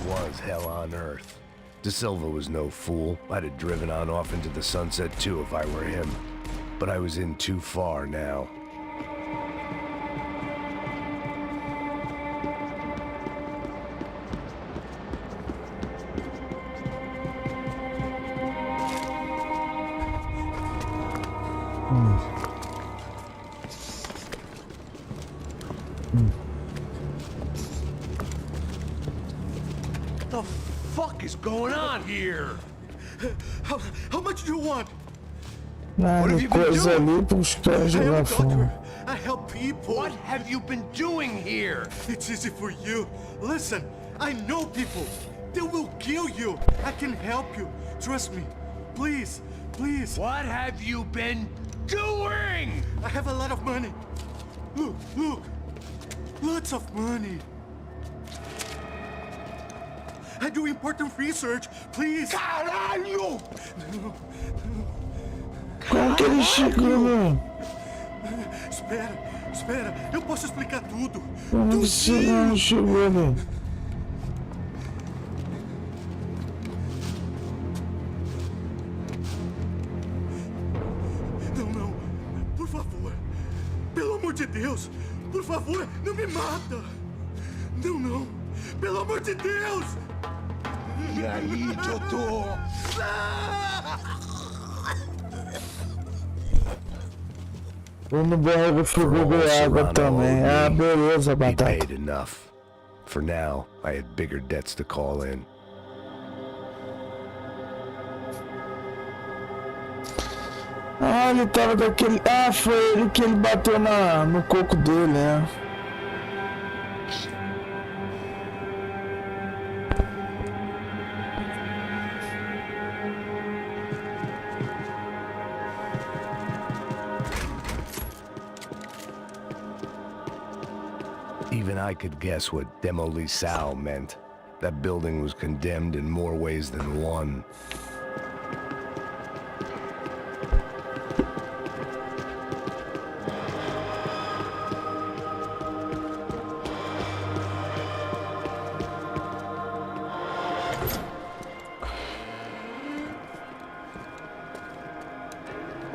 was hell on earth. De Silva was no fool. I'd have driven on off into the sunset too if I were him. But I was in too far now. What the fuck is going on here? How much do you want? Mano, coisa ali pros caras I am jogar a fora. doctor. I help people. What have you been doing here? It's easy for you. Listen, I know people. They will kill you. I can help you. Trust me. Please, please. What have you been doing? I have a lot of money. Look, look. Lots of money. I do important research. Please. Caralho! Como que ele chegou, mano? Espera, espera. Eu posso explicar tudo. Como que você não chegou, velho? Não, não. Por favor. Pelo amor de Deus. Por favor, não me mata. Não, não. Pelo amor de Deus. E aí, doutor? Vou no banheiro fui beber água também. Ah, beleza, He batata. paid enough. For now, I had bigger debts to call in. Ah, ele tava daquele... Ah, foi ele que ele bateu no coco dele, né? Even I could guess what demolissao meant. That building was condemned in more ways than one.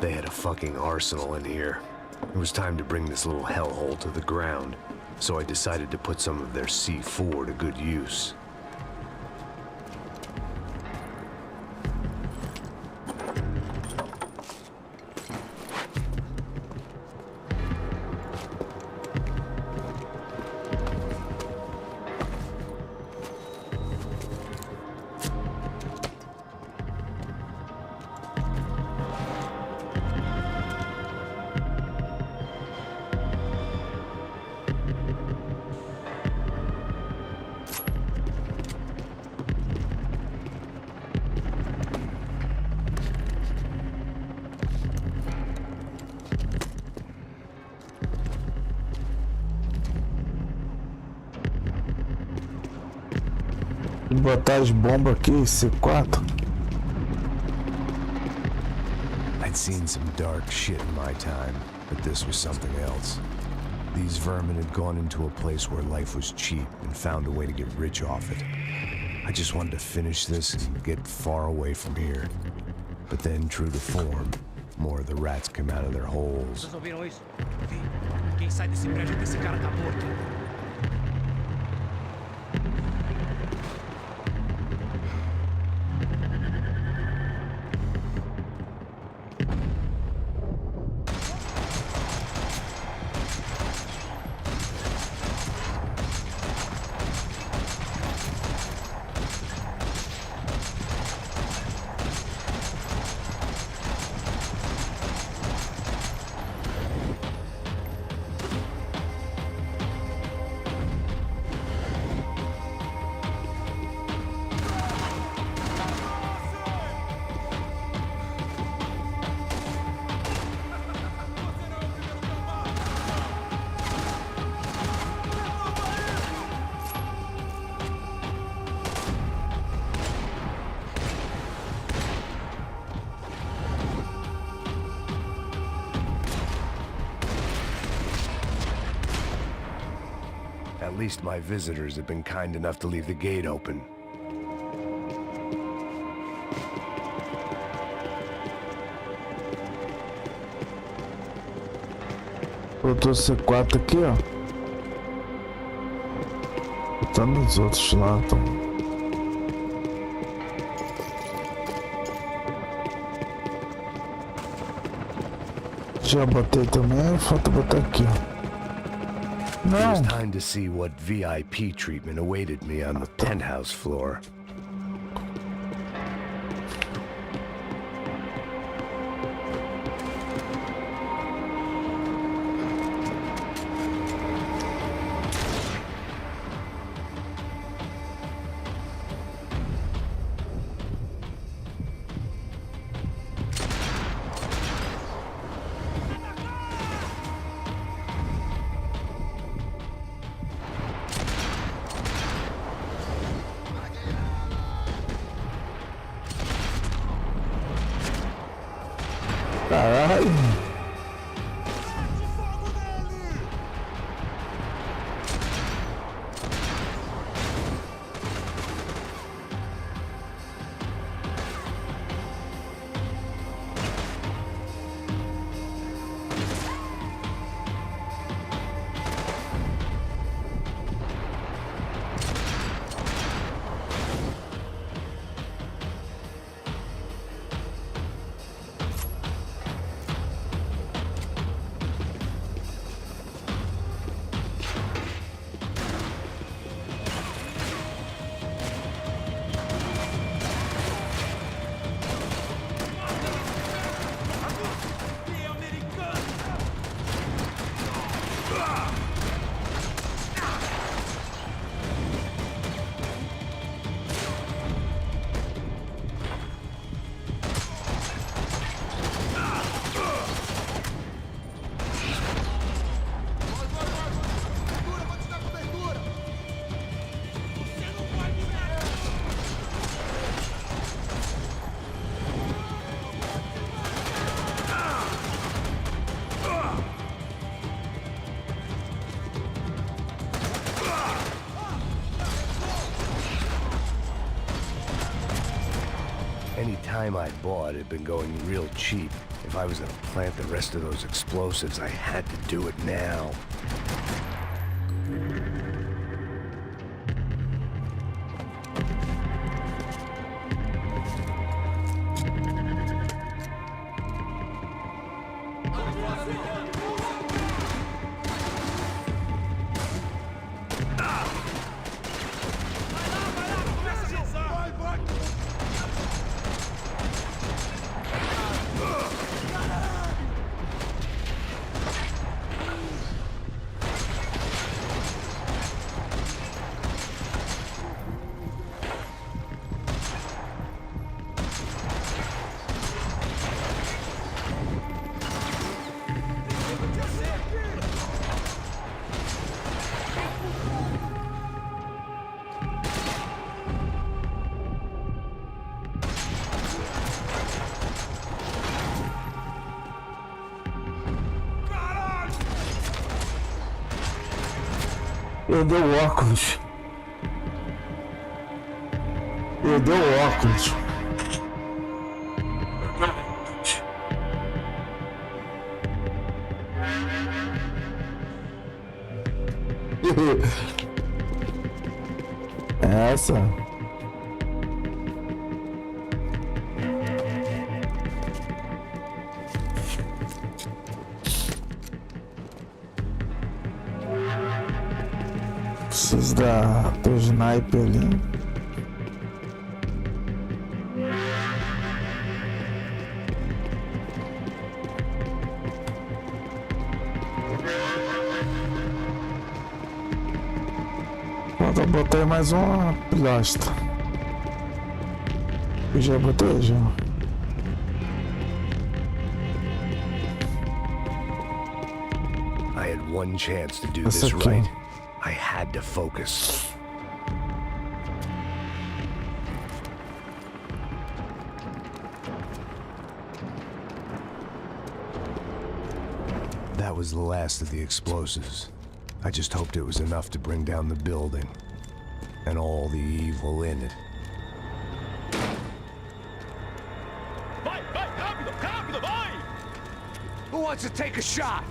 They had a fucking arsenal in here. It was time to bring this little hellhole to the ground, so I decided to put some of their C4 to good use. Botar as bombas aqui, C4. I'd seen some dark shit in my time, but this was something else. These vermin had gone into a place where life was cheap and found a way to get rich off it. I just wanted to finish this and get far away from here. But then, true to form, more of the rats come out of their holes. Vocês ouviram isso? Vi. Quem sai desse prédio desse cara tá morto. At least my visitors have been kind enough to leave the gate open. Botou C4 aqui, ó. Tá nos outros lá, então. Já botei também, falta botar aqui, ó. It was time to see what VIP treatment awaited me on the penthouse floor. Caralho. Any time I bought had been going real cheap. If I was gonna plant the rest of those explosives, I had to do it now. Perdeu o óculos. Perdeu o óculos. Essa. Preciso do sniper ali. Falta botar mais uma pilastra. Eu já botei, já. I had one chance to do this aqui. right. I had to focus. That was the last of the explosives. I just hoped it was enough to bring down the building and all the evil in it. Who wants to take a shot?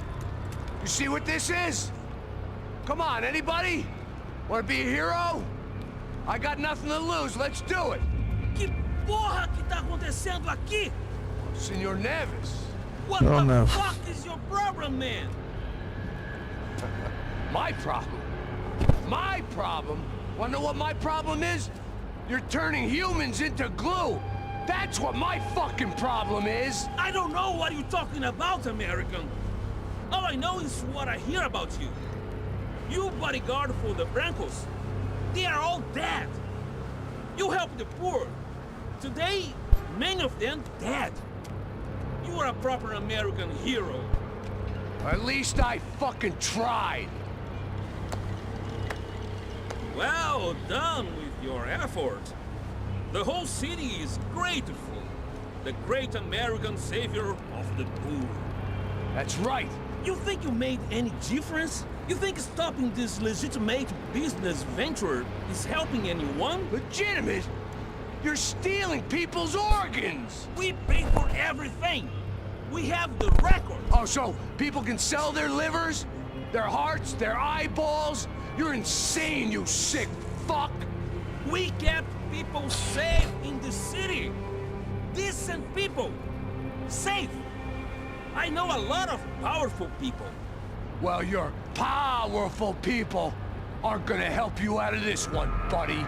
You see what this is? Come on, anybody? Wanna be a hero? I got nothing to lose, let's do it! Que porra que tá acontecendo aqui? Senor Neves. What Oh, the no. fuck is your problem, man? My problem? My problem? Wanna know what my problem is? You're turning humans into glue! That's what my fucking problem is! I don't know what you're talking about, American. All I know is what I hear about you. You bodyguard for the Brancos. They are all dead. You help the poor. Today, many of them dead. You are a proper American hero. At least I fucking tried! Well done with your effort. The whole city is grateful. The great American savior of the poor. That's right! You think you made any difference? You think stopping this legitimate business venture is helping anyone? Legitimate? You're stealing people's organs! We pay for everything. We have the record. Oh, so people can sell their livers? Their hearts? Their eyeballs? You're insane, you sick fuck! We kept people safe in the city. Decent people. Safe. I know a lot of powerful people. Well, your powerful people aren't gonna help you out of this one, buddy.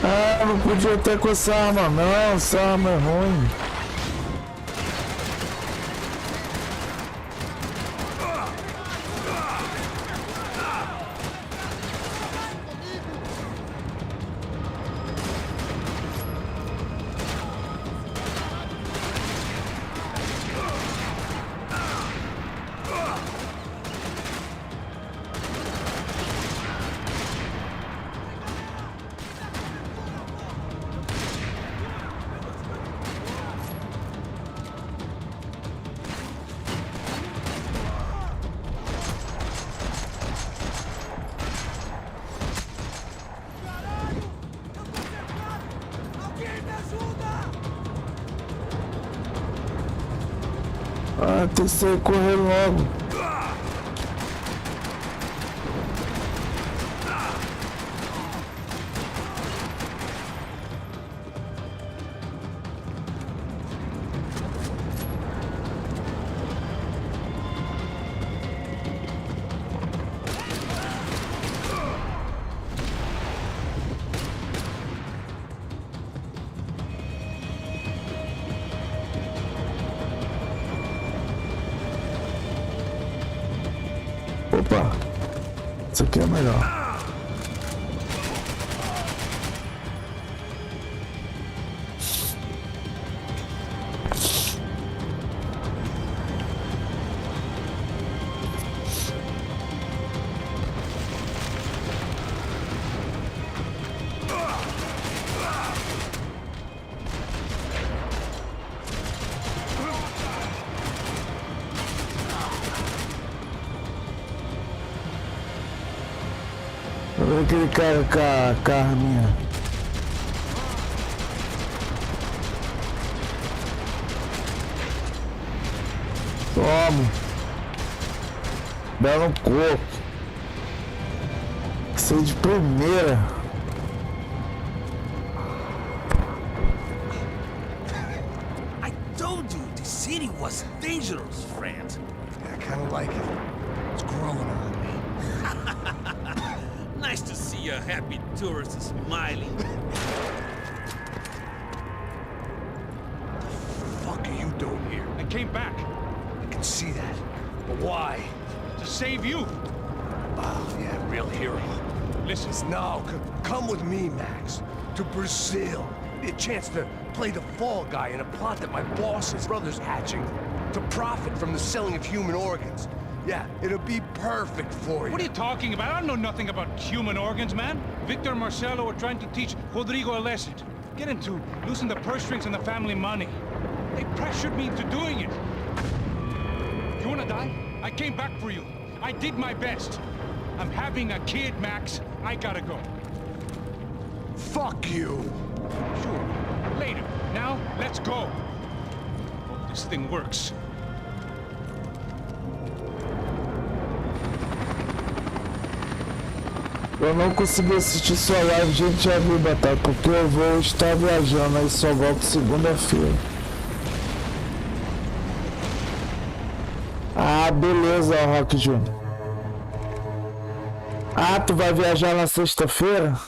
Ah, não podia ter com essa arma não, essa arma é ruim. Ah, tem que sair correndo logo. Opa, isso aqui é melhor. Olha aquele cara com a arminha. Toma. Dá no corpo. Isso aí de primeira. I told you the city was dangerous, friend. I kinda like it. It's growing on me. Nice to see a happy tourist smiling. What the fuck are you doing here? I came back I can see that. But why? to save you. Oh, yeah, real hero. Listen, No, come with me, Max. To Brazil. A chance to play the fall guy in a plot that my boss's brother's hatching. To profit from the selling of human organs. Yeah, it'll be perfect for you. what are you talking about? I don't know nothing about human organs, man. Victor and Marcelo are trying to teach Rodrigo a lesson. get into losing the purse strings and the family money. They pressured me into doing it. You wanna die? I came back for you. I did my best. I'm having a kid, Max. I gotta go. Fuck you! Sure, later. Now, let's go. Hope this thing works. Eu não consegui assistir sua live, gente, já viu, Batata, porque eu vou estar viajando, aí só volto segunda-feira. Ah, beleza, Rock Jr. Ah, tu vai viajar na sexta-feira?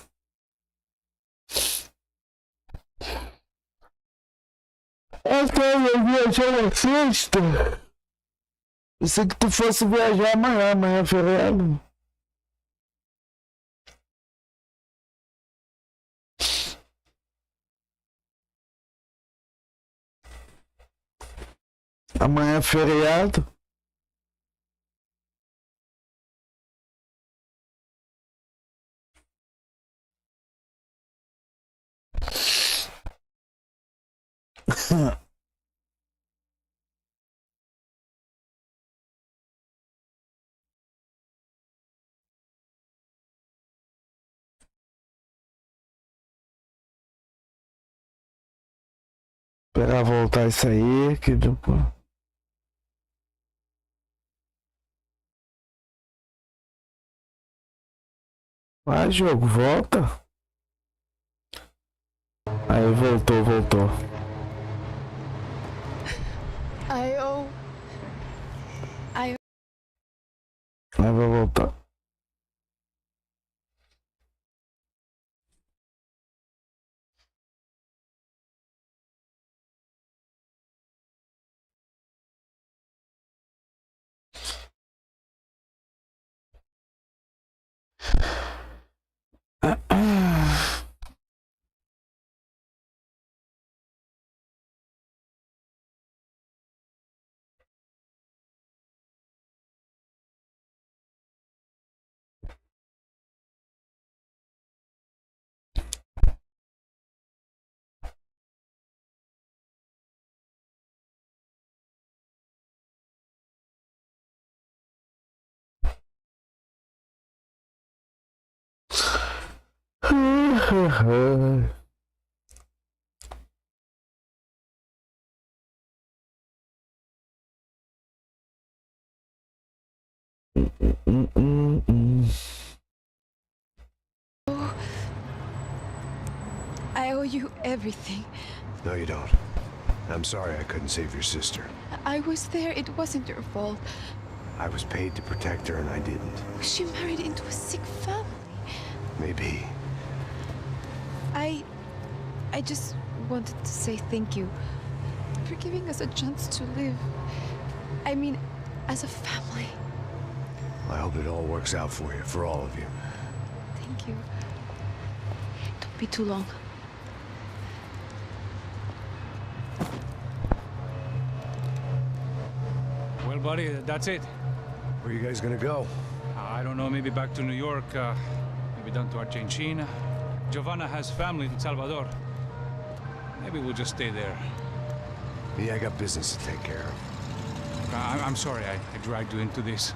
Eu quero viajar na sexta. Pensei que tu fosse viajar amanhã é feriado. Amanhã é feriado. Esperar voltar isso aí, que depois. Vai, jogo, volta. Aí voltou. I Aí vai voltar. I owe you everything. No, you don't. I'm sorry I couldn't save your sister. I was there. It wasn't your fault. I was paid to protect her and I didn't. She married into a sick family. Maybe. I just wanted to say thank you for giving us a chance to live. I mean, as a family. I hope it all works out for you, for all of you. Thank you. Don't be too long. Well, buddy, that's it. Where are you guys gonna go? I don't know, maybe back to New York, maybe down to Argentina. Giovanna has family in Salvador. Maybe we'll just stay there. Me, I got business to take care of. I'm sorry I dragged you into this.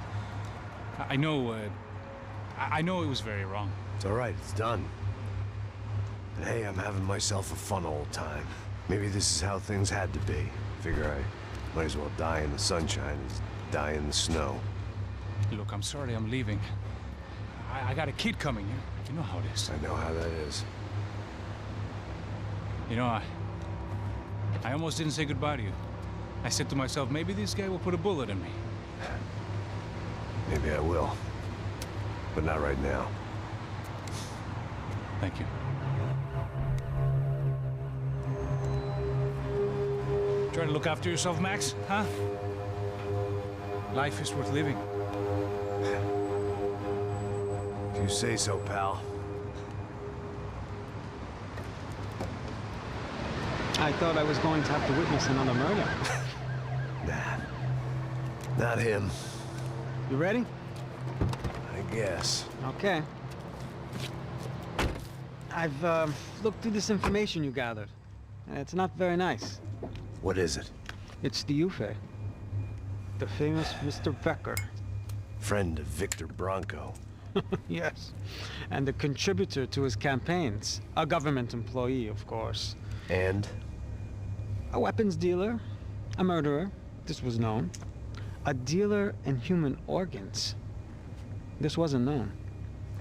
I know it was very wrong. It's all right, it's done. And hey, I'm having myself a fun old time. Maybe this is how things had to be. Figure I might as well die in the sunshine as die in the snow. Look, I'm sorry I'm leaving. I got a kid coming. You know how it is. I know how that is. You know, I almost didn't say goodbye to you. I said to myself, maybe this guy will put a bullet in me. Maybe I will. But not right now. Thank you. Try to look after yourself, Max, huh? Life is worth living. If you say so, pal. I thought I was going to have to witness another murder. Nah. Not him. You ready? I guess. Okay. I've looked through this information you gathered. It's not very nice. What is it? It's the Ufe. The famous Mr. Becker. Friend of Victor Bronco. Yes. And a contributor to his campaigns. A government employee, of course. And? A weapons dealer. A murderer. This was known. A dealer in human organs. This wasn't known.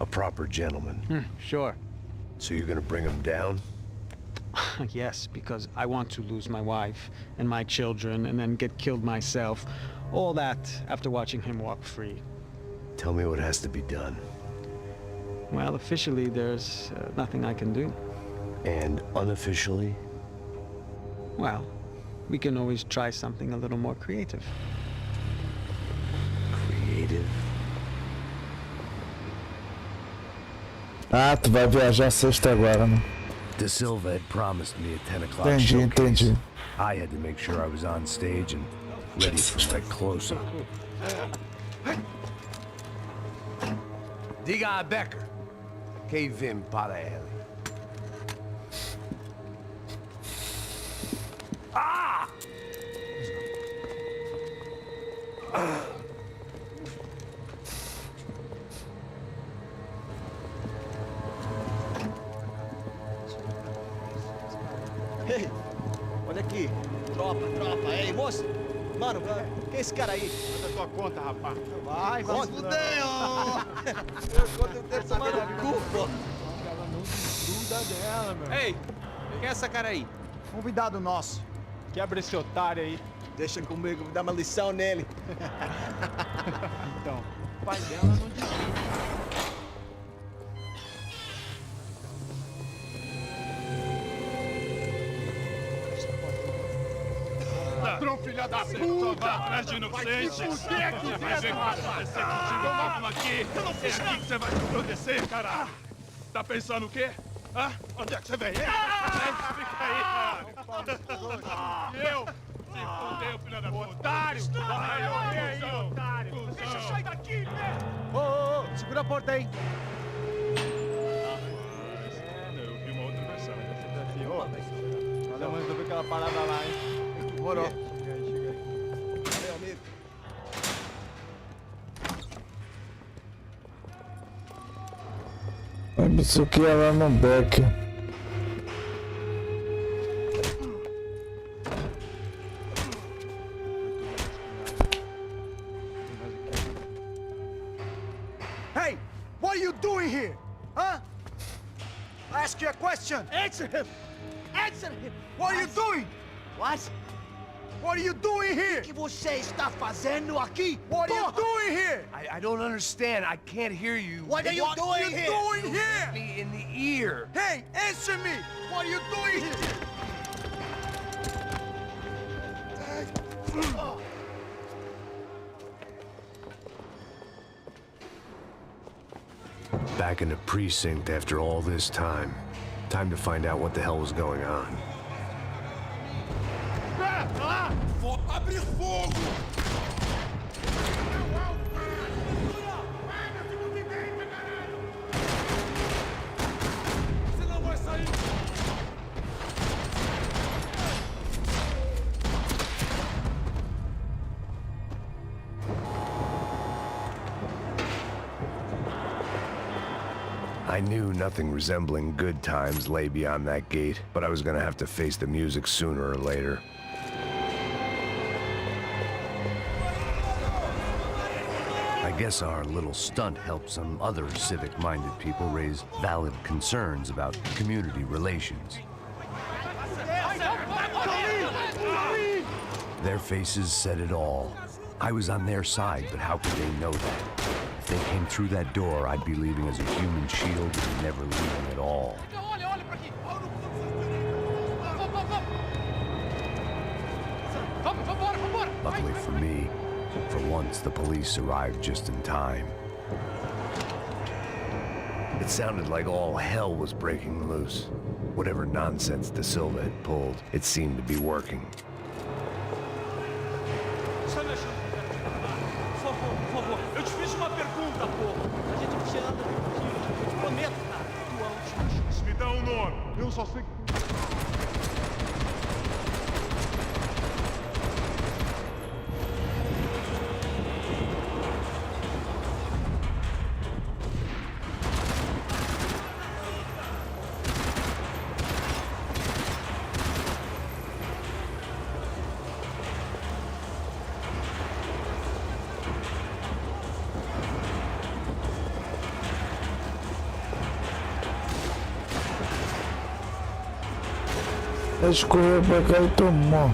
A proper gentleman. Sure. So you're gonna bring him down? Yes, because I want to lose my wife and my children and then get killed myself. All that after watching him walk free. Tell me what has to be done. Well, officially, there's nothing I can do. And unofficially? Well, we can always try something a little more creative. Creative? Ah, tu vai viajar sexta agora, né? De Silva had promised me a 10 o'clock Entendi, showcase. entendi. I had to make sure I was on stage and ready for that close-up. Diga a Becker. Que vim para ele. Ah! Ei, olha aqui. Tropa. Ei, moço. Mano, quem é esse cara aí? Manda tua conta, rapaz. Vai fudeu! Eu conto dele tomando cu, pô. Ela não desgruda dela, meu. Ei, quem é essa cara aí? Convidado nosso. Quebra esse otário aí. Deixa comigo, vou dar uma lição nele. Então, o pai dela não desgruda. Ladrão, filha da puta! Vai atrás de inocentes! Vai ver o que vai acontecer contigo mesmo aqui! É aqui que você vai se proteger, cara! Tá pensando o quê? Hã? Onde é que você vem? Fica aí, cara! E eu? Se fodeu, filha da puta! Otário! Vai morrer aí, otário! Deixa eu sair daqui, né? Ô, segura a porta aí. Eu vi uma outra versão. Olha, mas eu vi aquela parada lá, hein? Demorou. Chega aí. Valeu, amigo. Isso aqui é lá no back. Hey, what are you doing here? Huh? I ask you a question. Answer him! Answer him! What are you doing? What? What are you doing here? O que você está fazendo aqui? What are you doing here? I don't understand. I can't hear you. What are you doing here? Doing here? Me in the ear. Hey, answer me. What are you doing here? Back in the precinct after all this time. Time to find out what the hell was going on. Vou abrir fogo! Você não vai sair! I knew nothing resembling good times lay beyond that gate, but I was gonna have to face the music sooner or later. I guess our little stunt helped some other civic-minded people raise valid concerns about community relations. Their faces said it all. I was on their side, but how could they know that? If they came through that door, I'd be leaving as a human shield and never leaving at all. Luckily for me, for once the police arrived just in time. It sounded like all hell was breaking loose. Whatever nonsense De Silva had pulled, it seemed to be working. Por favor, eu te fiz uma pergunta, pô. A gente anda juntinho, eu te prometo, cara. Tua última chance. Me dá Escorreu pra cá e tomou.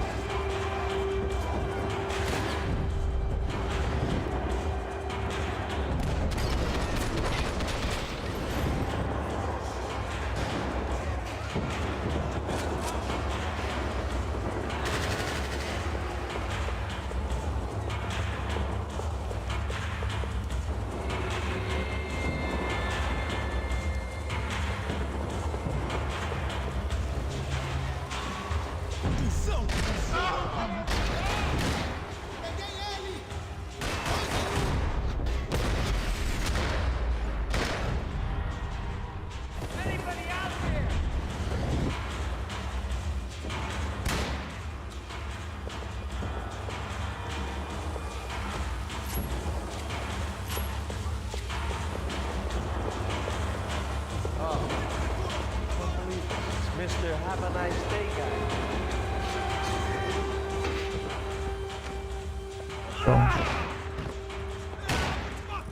Mr. Have a nice day, guy.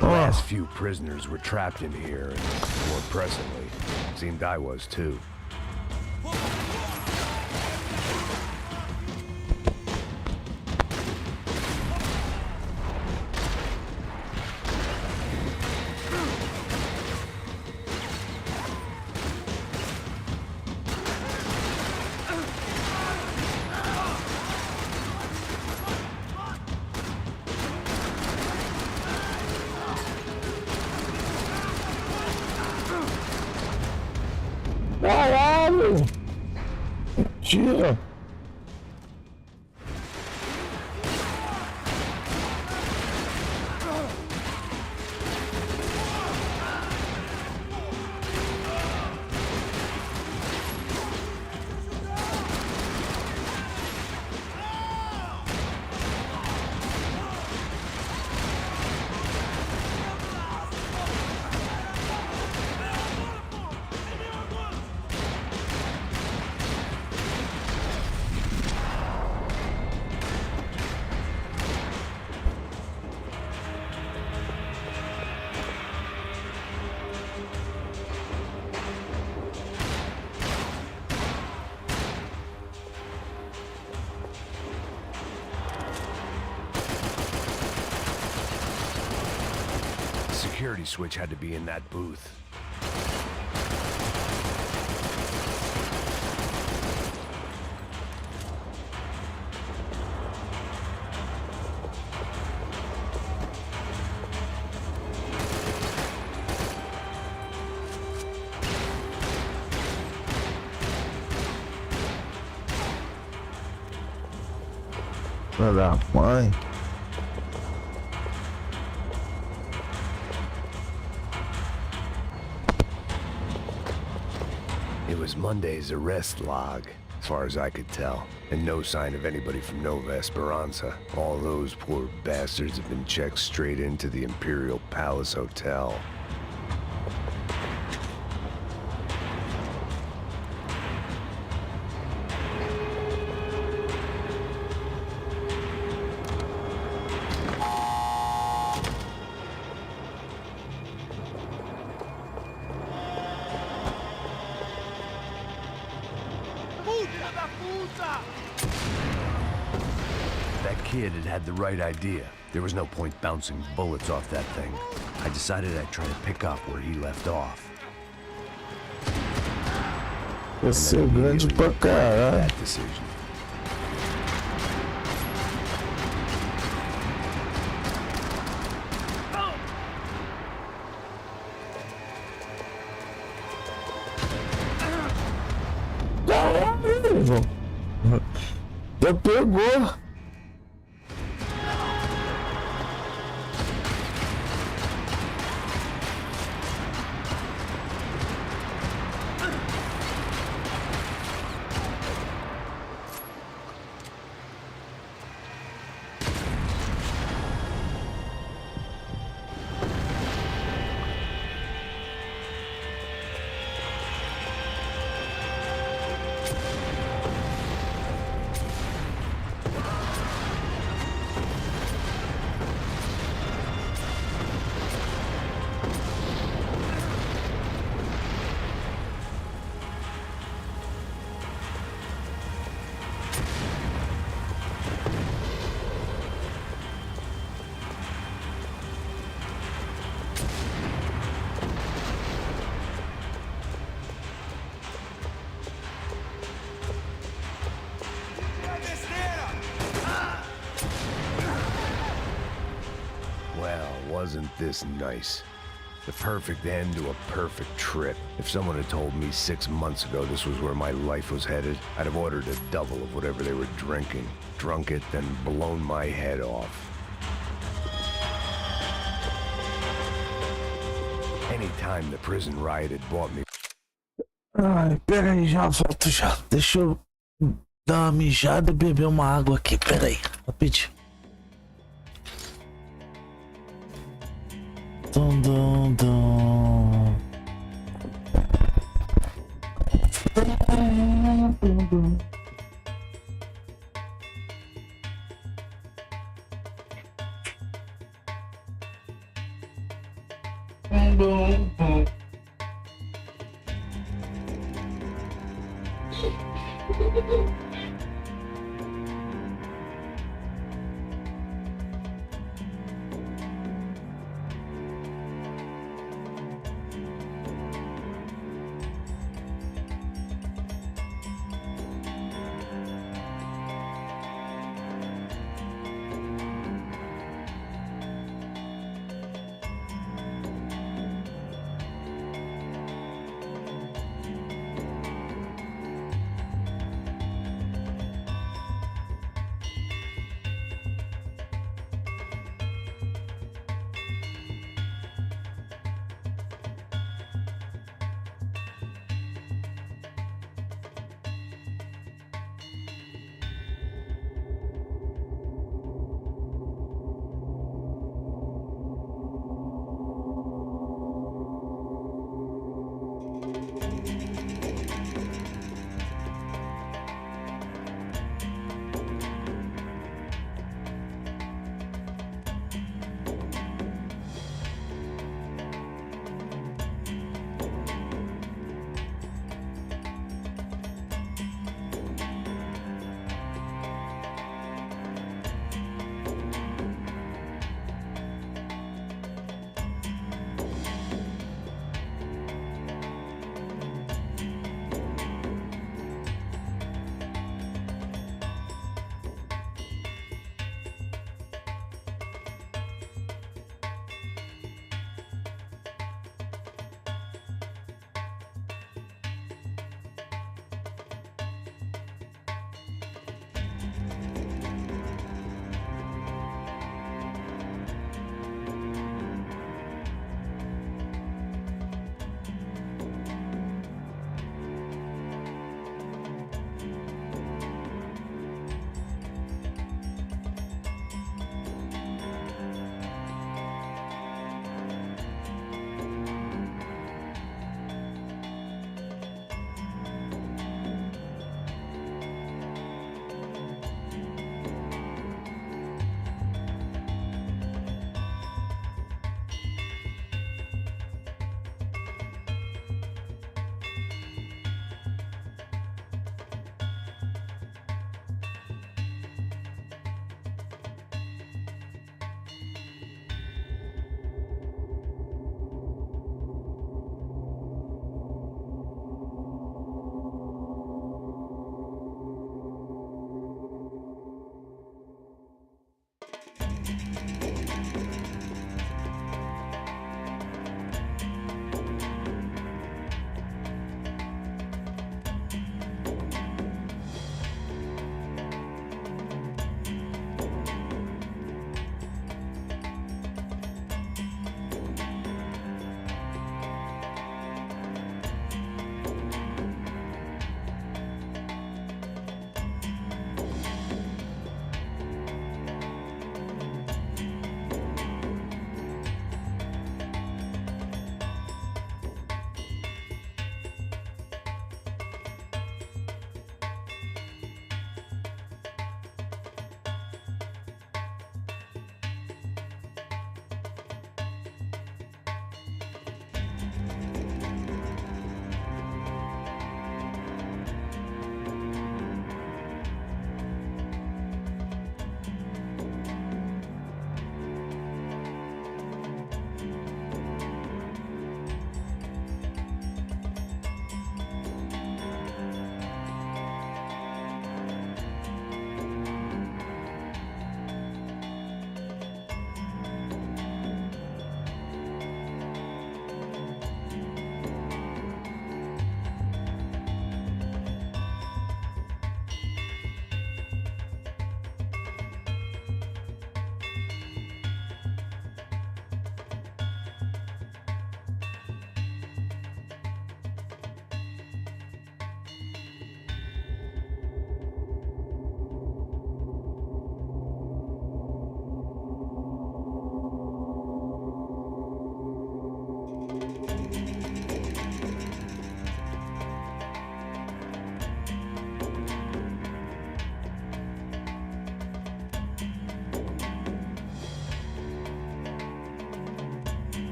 The last few prisoners were trapped in here, and more pressingly, seemed I was too. Caralho! Tira! Security switch had to be in that booth. Filha da mãe. It was Monday's arrest log, as far as I could tell, and no sign of anybody from Nova Esperanza. All those poor bastards have been checked straight into the Imperial Palace Hotel. That kid had the right idea. There was no point bouncing bullets off that thing. I decided I'd try to pick up where he left off. Você é grande pra caralho. That decision. Caralho! Já pegou! Well, wasn't this nice? The perfect end to a perfect trip. If someone had told me 6 months ago this was where my life was headed, I'd have ordered a double of whatever they were drinking, drunk it, then blown my head off. Anytime the prison riot had bought me. Ai, pera aí, já volto já. Deixa eu dar uma mijada e beber uma água aqui. Pera aí, rapidinho. Dum, dum, dum. Dum, dum. Dum, dum.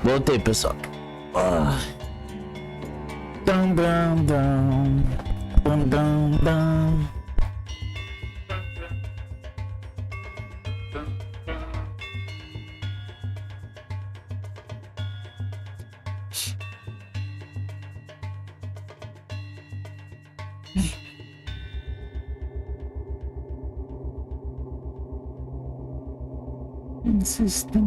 Voltei, pessoal. Dum, dum, dum. Dum, dum, dum. Vocês estão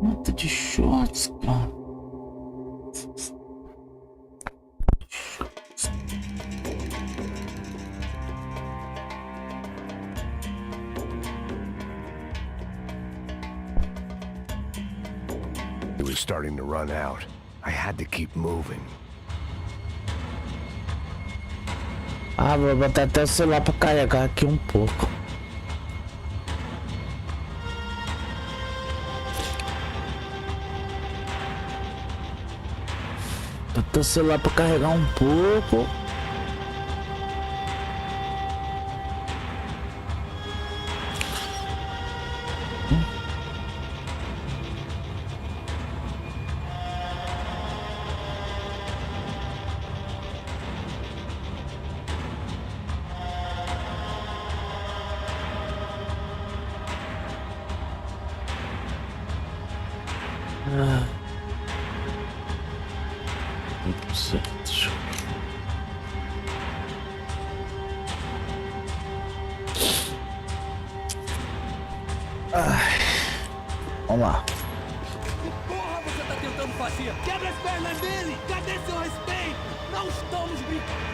muito de shorts, cara. It was starting to run out. I had to keep moving. Vou botar até o celular pra carregar aqui um pouco. Botar o celular pra carregar um pouco. Vamos lá. Que porra você tá tentando fazer? Quebra as pernas dele! Cadê seu respeito? Não estamos brincando!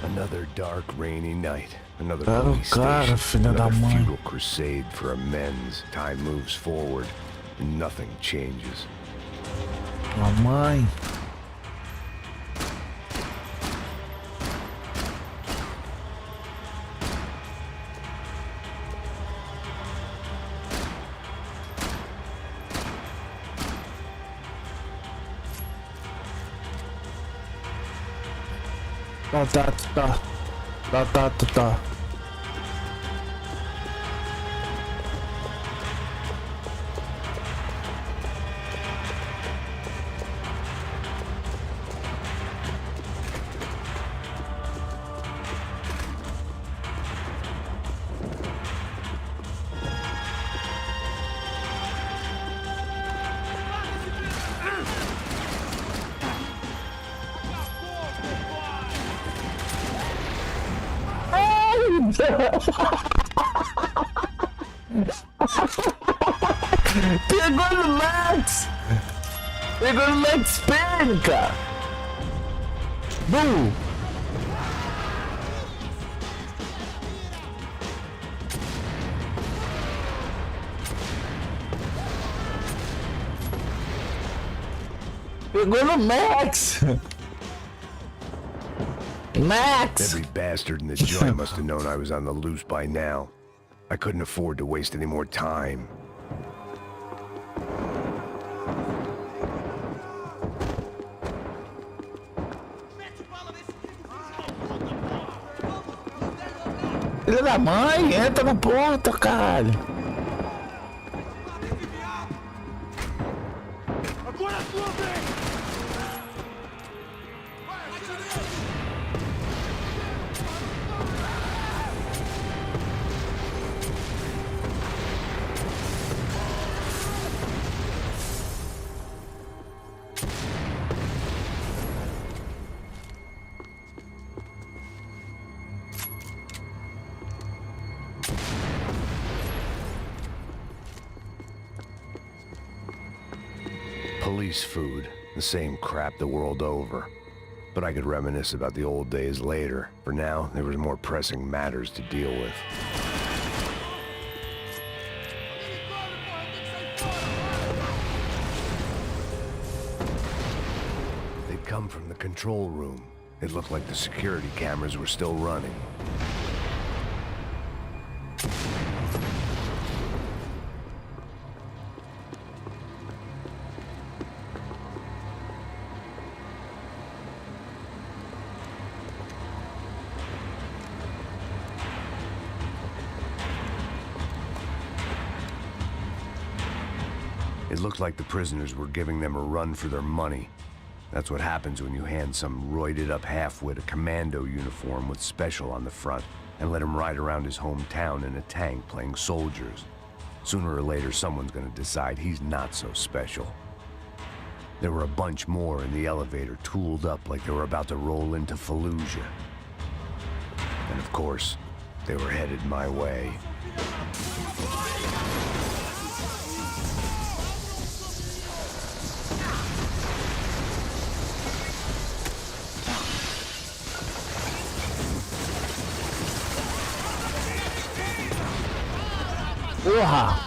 Another dark, rainy night. Another Cara, police cara, station. filha da Another mãe. futile crusade for amends. Time moves forward, and nothing changes. Mamãe. Tá. Pegou no Max! Pegou no Max Payne, cara! Bum! Pegou no Max! Max! Every bastard in the joint must have known I was on the loose by now. I couldn't afford to waste any more time. Filha da mãe, entra na porta, caralho! Agora é sua vez! Police food, the same crap the world over. But I could reminisce about the old days later. For now, there was more pressing matters to deal with. They'd come from the control room. It looked like the security cameras were still running. It looked like the prisoners were giving them a run for their money. That's what happens when you hand some roided-up halfwit a commando uniform with special on the front and let him ride around his hometown in a tank playing soldiers. Sooner or later, someone's gonna decide he's not so special. There were a bunch more in the elevator, tooled up like they were about to roll into Fallujah. And of course, they were headed my way. Porra!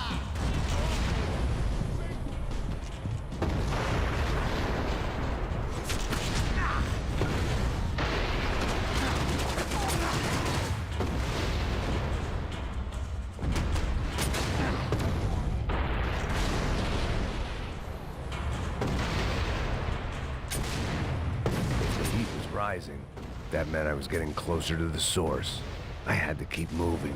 The heat was rising. That meant I was getting closer to the source. I had to keep moving.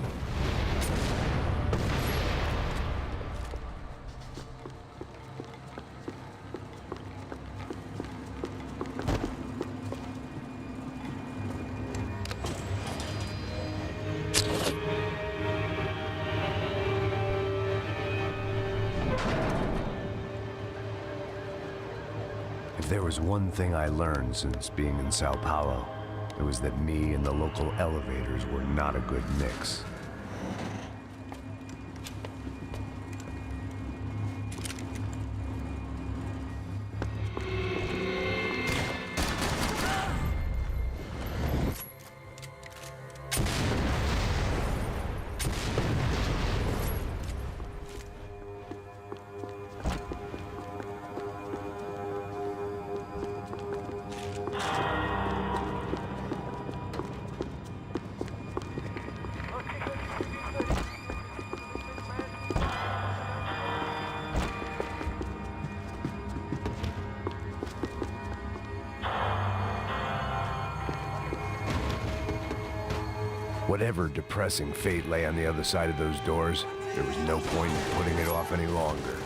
If there was one thing I learned since being in Sao Paulo, it was that me and the local elevators were not a good mix. Whatever depressing fate lay on the other side of those doors, there was no point in putting it off any longer.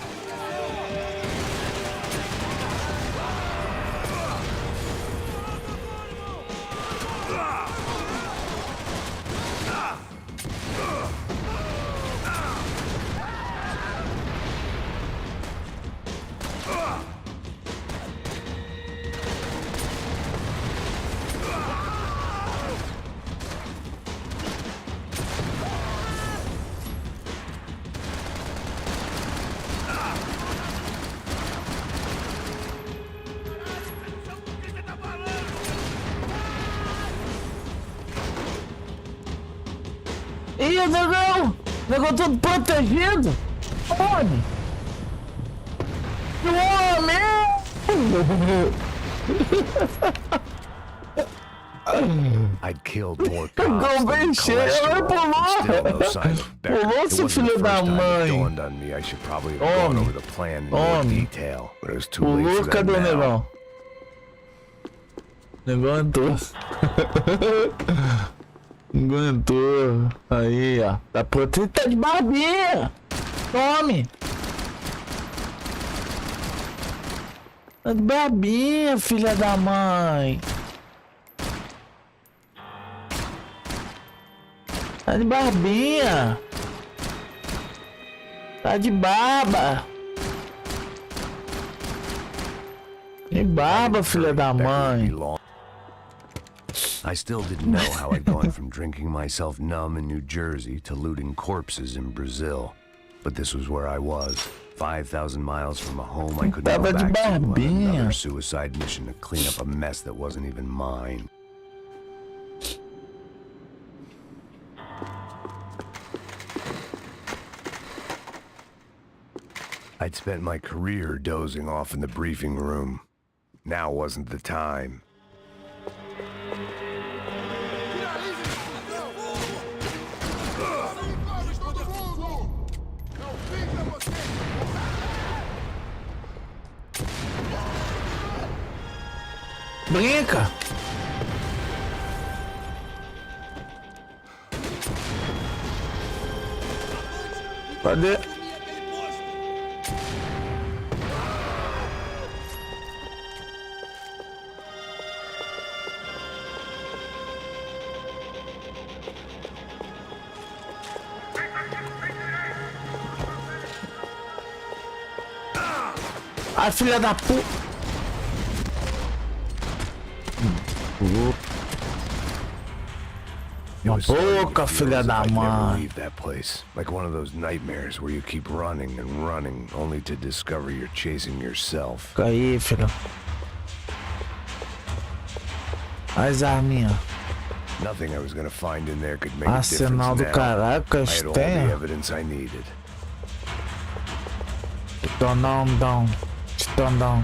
Ih, negão! Negão todo protegido! Homem! I'd killed more cops Pegou bem cheio, ele pulou! Pulou, seu filho da mãe! Dawned on me I should probably have gone over the plan in more detail, but it was too late Pulou, for that cadê o now. negão? Negão entrou. Aguentou. Aí, ó. Tá protegido. Tá de barbinha. Tome. Tá de barbinha, filha da mãe. Tá de barbinha. Tá de baba. De baba, filha da mãe. I still didn't know how I'd gone from drinking myself numb in New Jersey to looting corpses in Brazil. But this was where I was, 5,000 miles from a home I couldn't go back to, on another suicide mission to clean up a mess that wasn't even mine. I'd spent my career dozing off in the briefing room. Now wasn't the time. Brinca! Cadê? Ai, filha da puta! Uma boca, filha da mãe. Leave that place, like one of those nightmares where you keep running and running, only to discover you're chasing yourself. Fica aí, filho. As arminhas. Nothing I was gonna find in there could make a difference Arsenal do now. caraca, I had all tem. the evidence I needed. Tondão.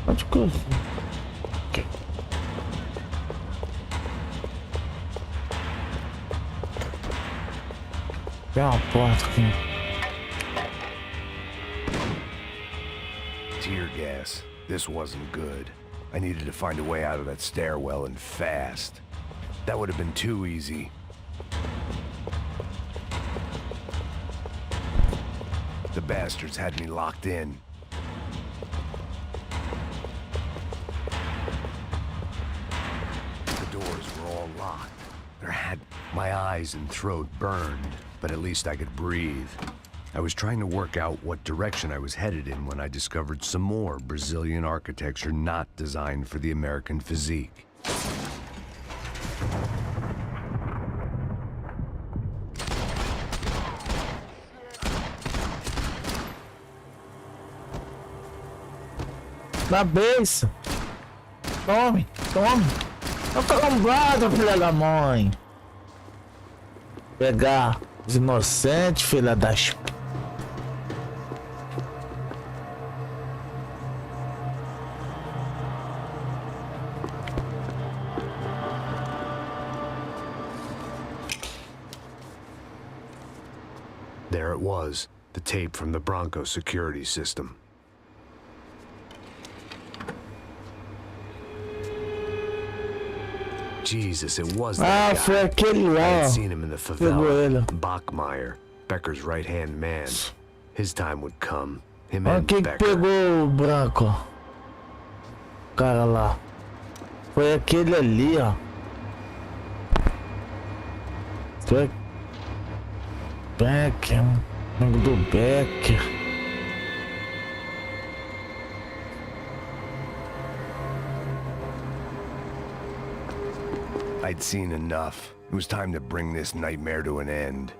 Pode coisa. Tem uma porta aqui. Tear gas. This wasn't good. I needed to find a way out of that stairwell and fast. That would have been too easy. The bastards had me locked in. The doors were all locked. My eyes and throat burned, but at least I could breathe. I was trying to work out what direction I was headed in when I discovered some more Brazilian architecture not designed for the American physique. Na beça. Tome. Não tá comprado, filha da mãe. Pegar os inocentes, filha das... There it was, the tape from the Bronco security system. Jesus, it was that guy. Foi aquele I lá. had seen him in the Pegou favela. ele. Bachmeyer, Becker's right-hand man. His time would come. Him Olha and quem que Becker. pegou o branco. O cara lá. Foi aquele ali, ó. Foi... Becker. Amigo do Becker. I'd seen enough. It was time to bring this nightmare to an end.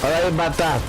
Olha aí, batata.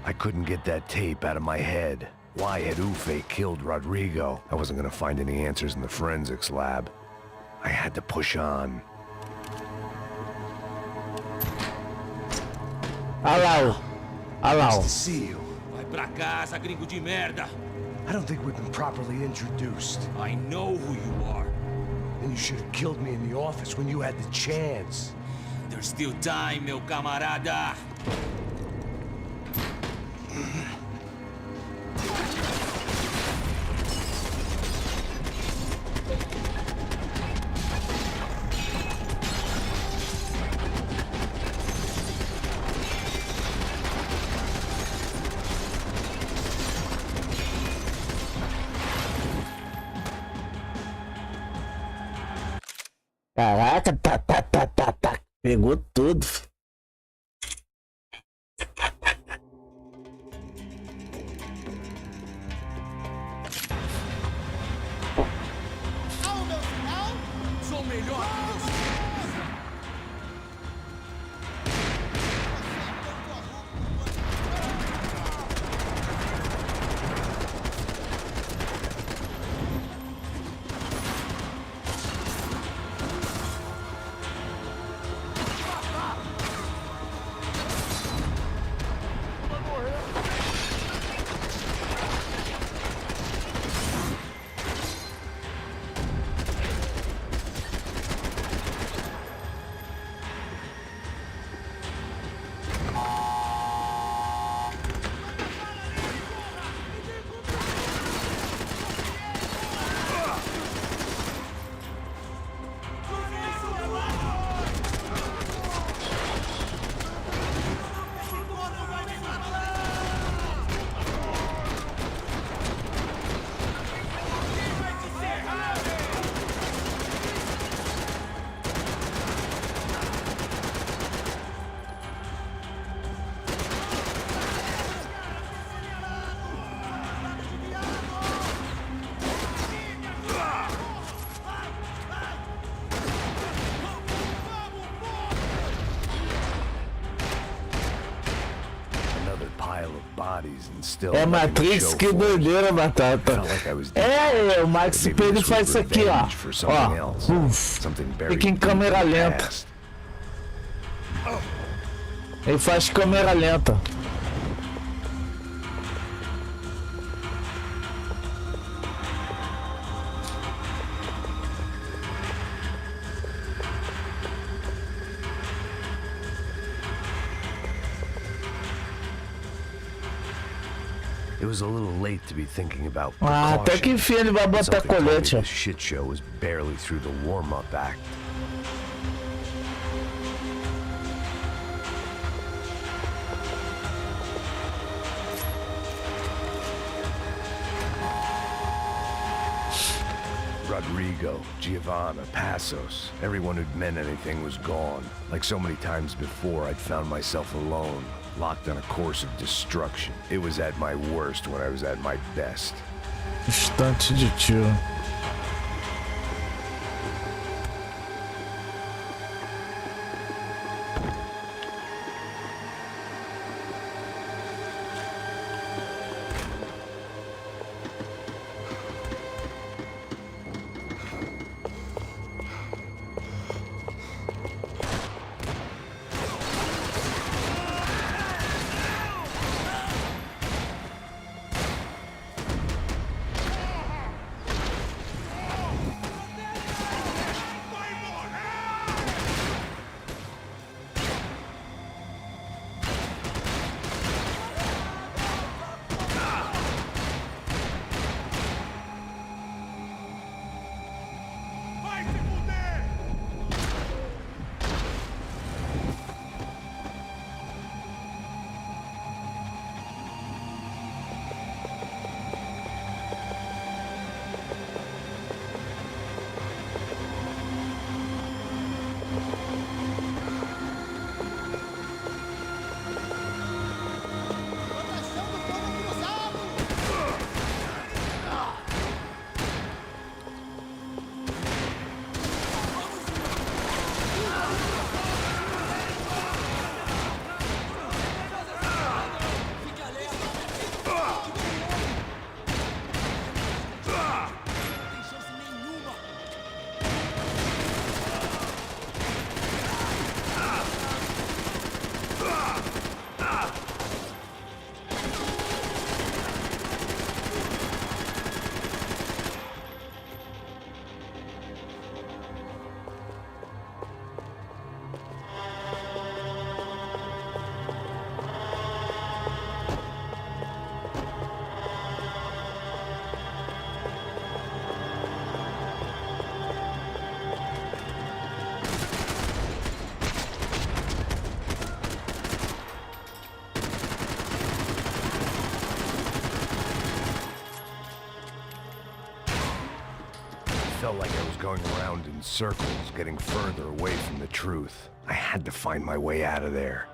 I couldn't get that tape out of my head. Why had Ufe killed Rodrigo? I wasn't gonna find any answers in the forensics lab. I had to push on. Olha lá, Nice to see you. Vai pra casa, gringo de merda. I don't think we've been properly introduced. I know who you are. And you should have killed me in the office when you had the chance. There's still time, meu camarada. Caraca, tá. Pegou tudo. Sou melhor que você. É Matrix, que doideira, Batata. É, o Max Payne faz isso aqui, ó. Fica em câmera lenta. Ele faz câmera lenta. It was a little late to be thinking about até que enfim ele vai botar colete. This shit show was barely through the warm-up act. Rodrigo, Giovanna, Passos, everyone who'd meant anything was gone. Like so many times before, I'd found myself alone, locked on a course of destruction. It was at my worst when I was at my best. Instante de tiro. felt like I was going around in circles, getting further away from the truth. I had to find my way out of there.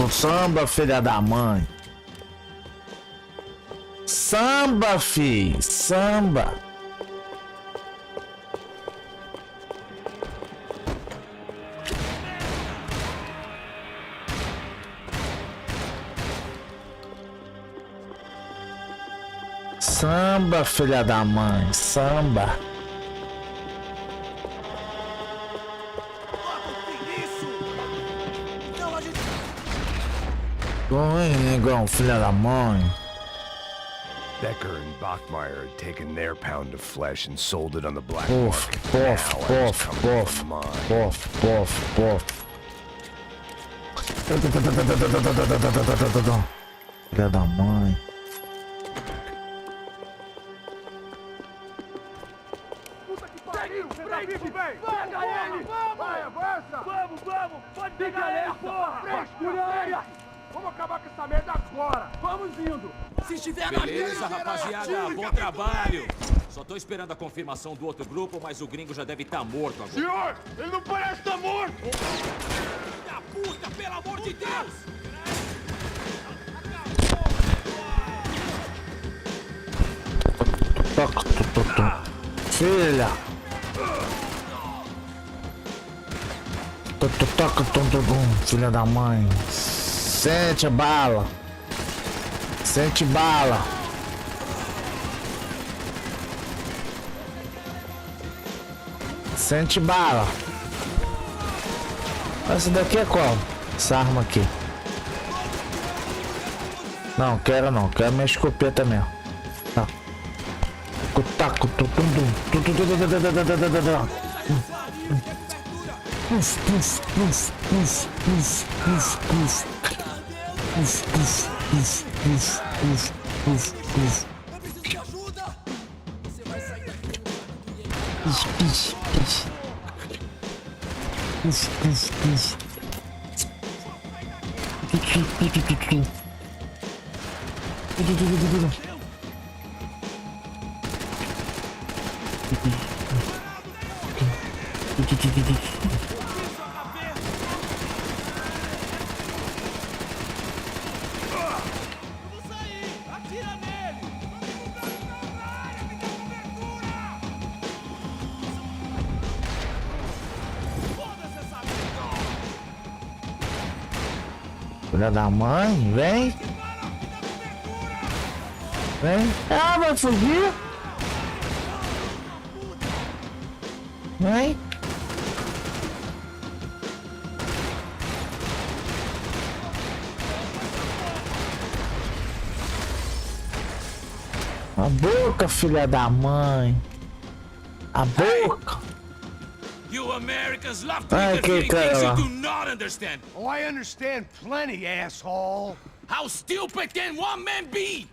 Samba, filha da mãe. Samba, fi, samba. Samba, filha da mãe, samba. Oi, negão, filha da mãe. Becker and Bachmeyer had taken their pound of flesh and sold it on the black Pof, market. pof, Now I was pof, coming pof, for mine. pof, pof, pof. Filha da mãe. Pode pegar ele, porra! Vamos acabar com essa merda agora! Vamos indo! Se estiver beleza, rapaziada, bom trabalho! Só tô esperando a confirmação do outro grupo, mas o gringo já deve estar morto agora. Senhor, ele não parece estar morto! Da puta, pelo amor de Deus! Filha! Filha da mãe. Sente bala. Sente bala. Sente bala. Essa daqui é qual? Essa arma aqui. Não, quero não. Quero minha escopeta mesmo. Tá. Taco, Filha da mãe, vem. Vem. Ah, vai fugir. Vem. A boca, filha da mãe. A boca. You Americans love Ai, que things you cara. do not understand. Oh, I understand plenty, asshole. How stupid can one man be?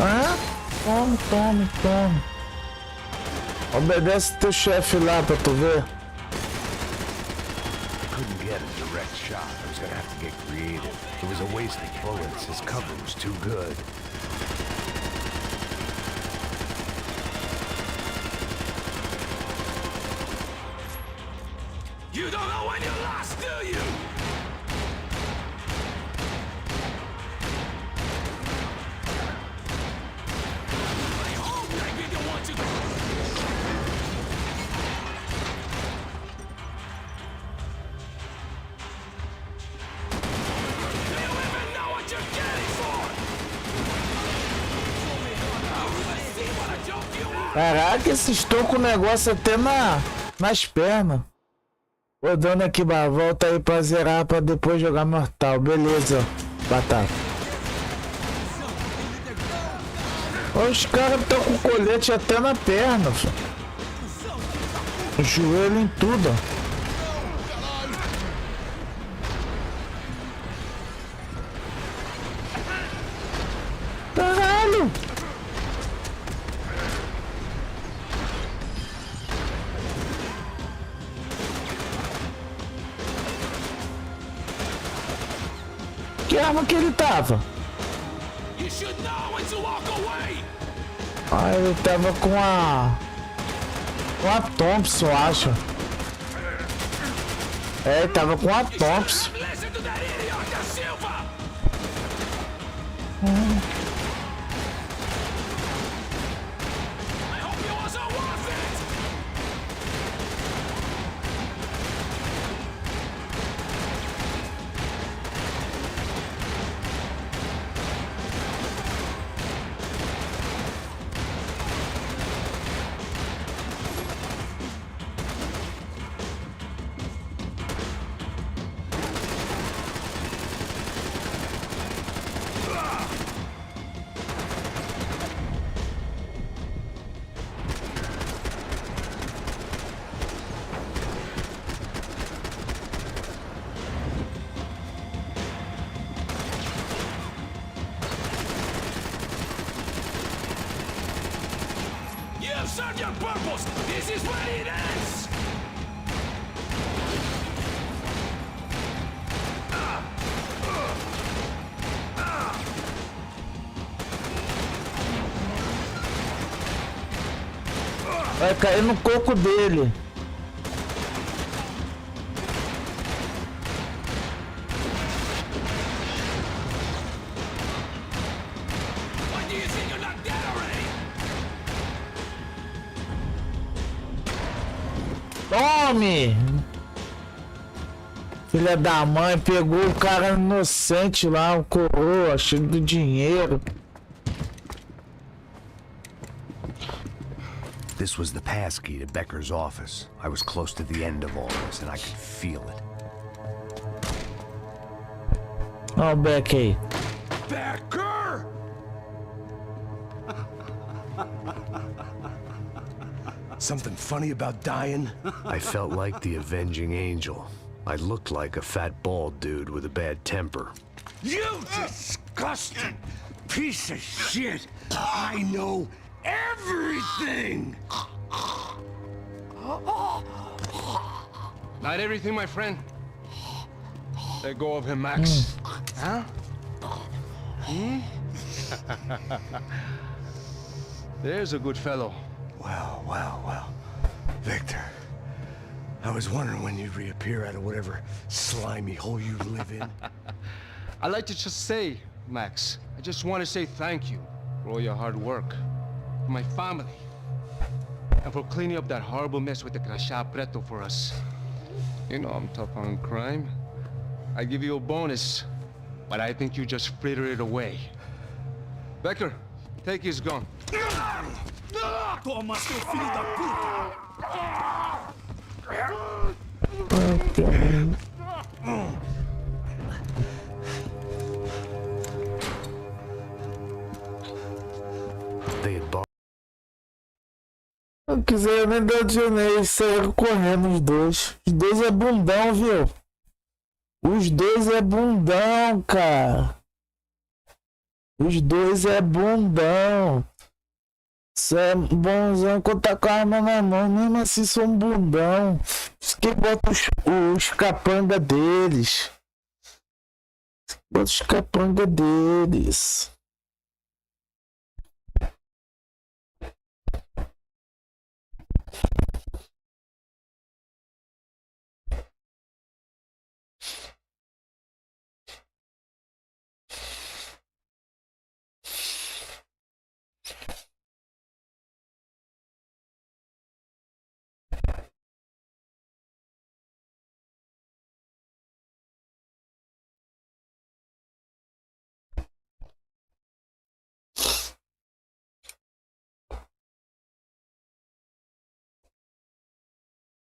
Ah, tome. Obedece teu chefe lá pra tu ver. Couldn't get a direct shot. I was gonna have to get creative. It was a waste of bullets. His cover was too good. You don't know when you lost, do you? Caraca, esses estão com o negócio até nas pernas. Ô, dando aqui, volta aí pra zerar pra depois jogar mortal. Beleza, batata. Os caras estão com colete até na perna, filho. O joelho em tudo. Caralho! Que arma que ele tava? Ah, ele tava com a Thompson, acho. É, ele tava com a Thompson. Serve your purpose! This is where it ends! Vai cair no coco dele. Tome! Filha da mãe, pegou o cara inocente lá, o coroa, cheio de dinheiro. This was the passkey to Becker's office. I was close to the end of all this, and I could feel it. Ó o Beck aí. Becker! Something funny about dying? I felt like the avenging angel. I looked like a fat bald dude with a bad temper. You disgusting piece of shit! I know everything! Not everything, my friend. Let go of him, Max. Huh? There's a good fellow. Well, well, well. Victor, I was wondering when you'd reappear out of whatever slimy hole you live in. I'd like to just say, Max, I just want to say thank you for all your hard work, for my family, and for cleaning up that horrible mess with the Crachá Preto for us. You know I'm tough on crime. I give you a bonus, but I think you just fritter it away. Becker, take his gun. Toma, seu filho da puta! They had bought. Não quiser nem dar dinheiro, saíram correndo os dois. Os dois é bundão, viu? Os dois é bundão, cara. Os dois é bundão. Você é bonzão quando tá com a arma na mão, mesmo assim são bundão. Isso que bota os capanga deles. Bota os capanga deles.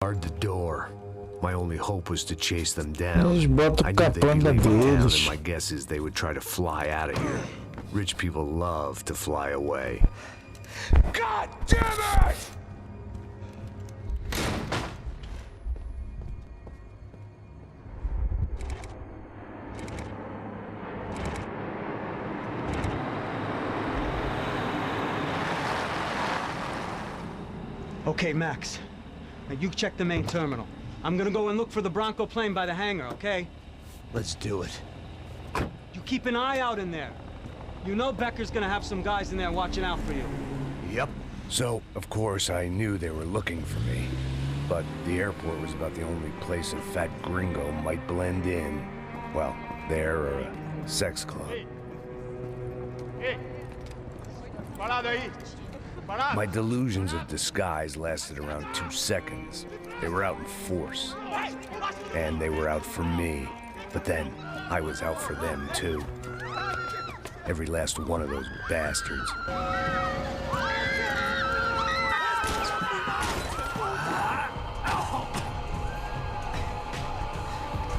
Barred the door. My only hope was to chase them down. Eles botam I o knew they'd be capanga leaving town, deles. and my guess is they would try to fly out of here. Rich people love to fly away. God damn it! Okay, Max. Now you check the main terminal. I'm gonna go and look for the Bronco plane by the hangar, okay? Let's do it. You keep an eye out in there. You know Becker's gonna have some guys in there watching out for you. Yep. So, of course, I knew they were looking for me. But the airport was about the only place a fat gringo might blend in. Well, there or a sex club. My delusions of disguise lasted around 2 seconds. They were out in force. And they were out for me. But then, I was out for them, too. Every last one of those bastards.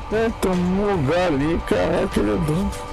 Tem um lugar ali, caraca, ele é dono.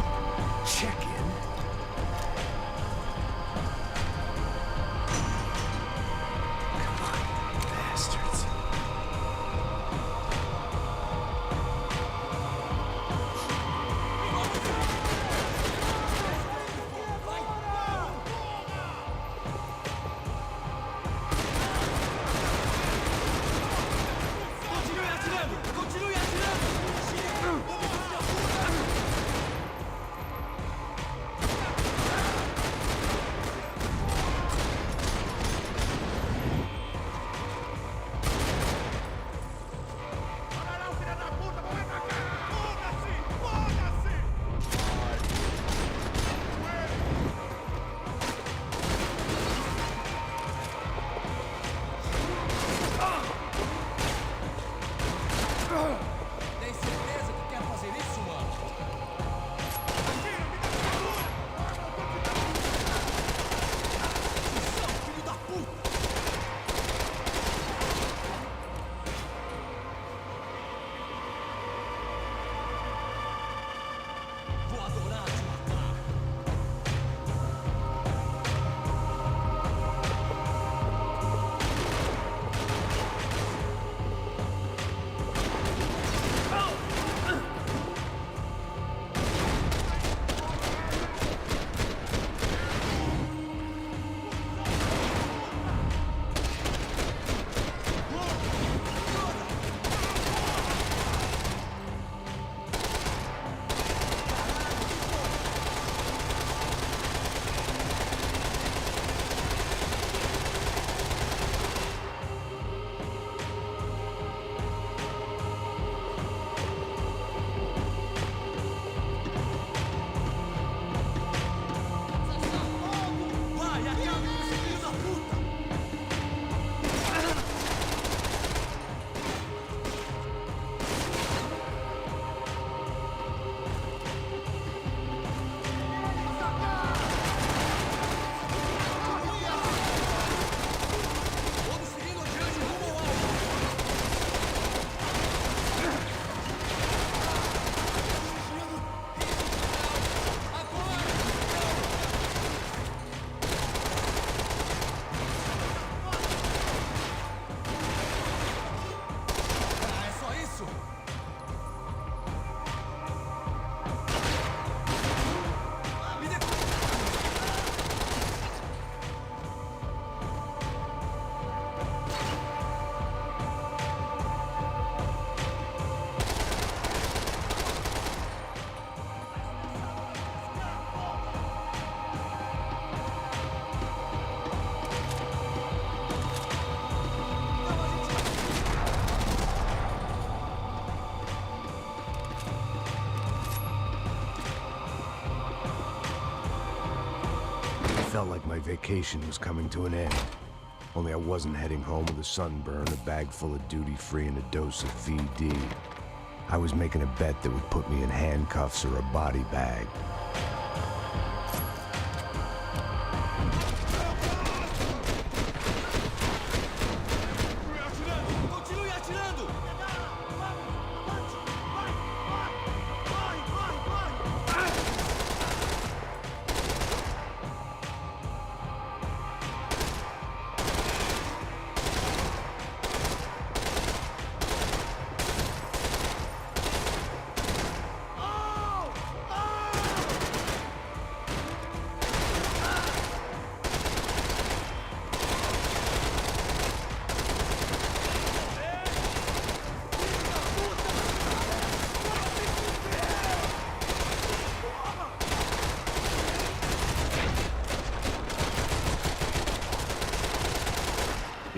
Felt like my vacation was coming to an end. Only I wasn't heading home with a sunburn, a bag full of duty-free, and a dose of VD. I was making a bet that would put me in handcuffs or a body bag.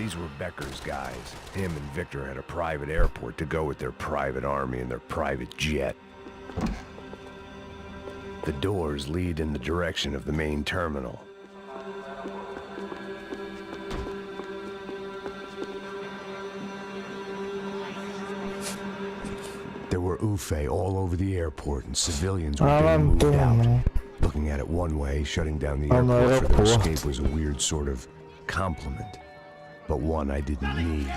These were Becker's guys. Him and Victor had a private airport to go with their private army and their private jet. The doors lead in the direction of the main terminal. There were UFE all over the airport, and civilians were being moved out. Looking at it one way, shutting down the airport for their escape was a weird sort of compliment, but one I didn't need.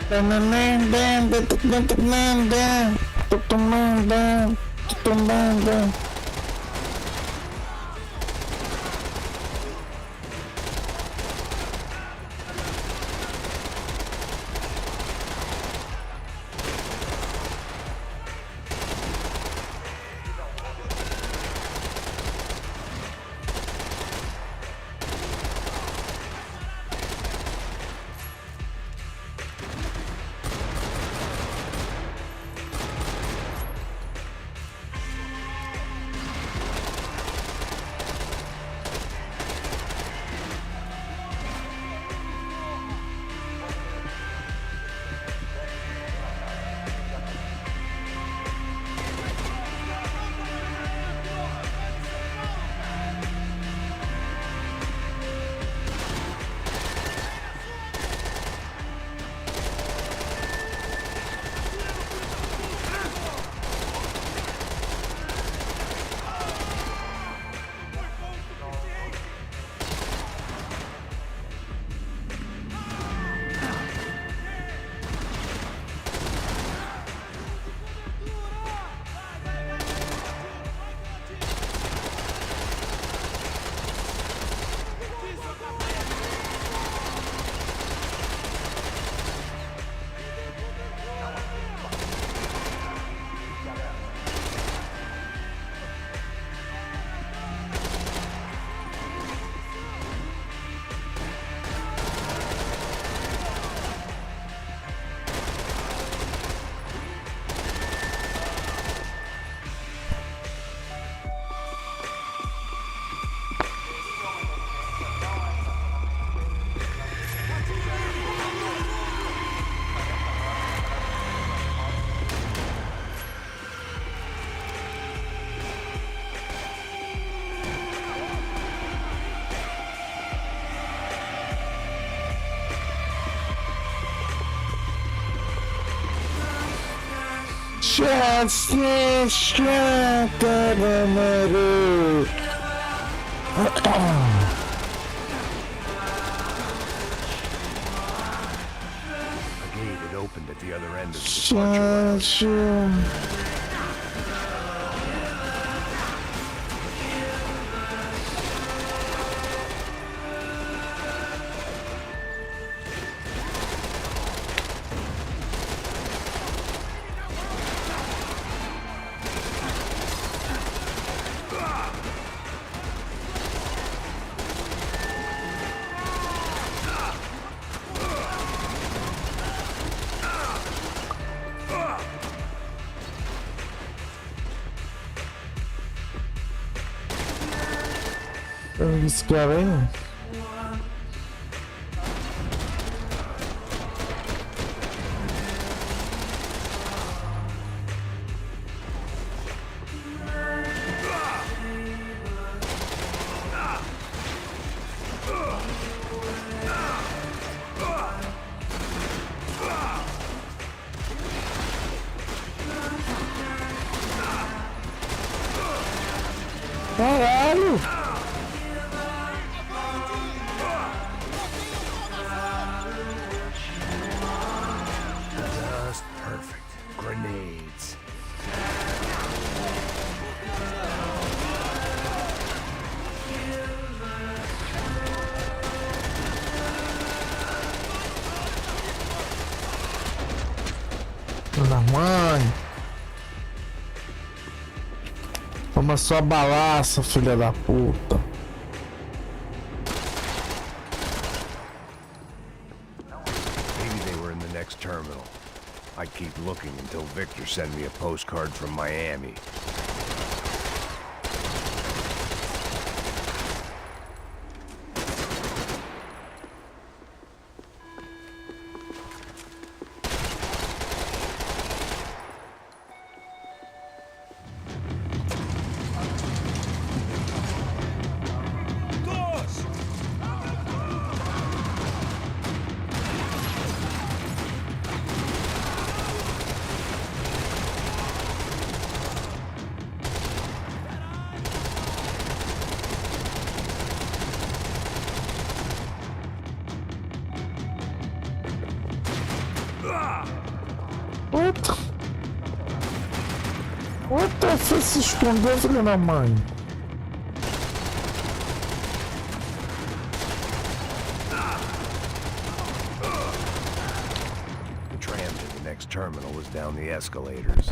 A gate had opened at the other end of the departure lounge. Esse cara aí. Caralho! Just perfect. Grenades. Da mãe. Toma sua balaça, filha da puta. Maybe they were in the next terminal. I'd keep looking until Victor sent me a postcard from Miami. Outra se escondeu, filho da mãe. The tram to the next terminal was down the escalators.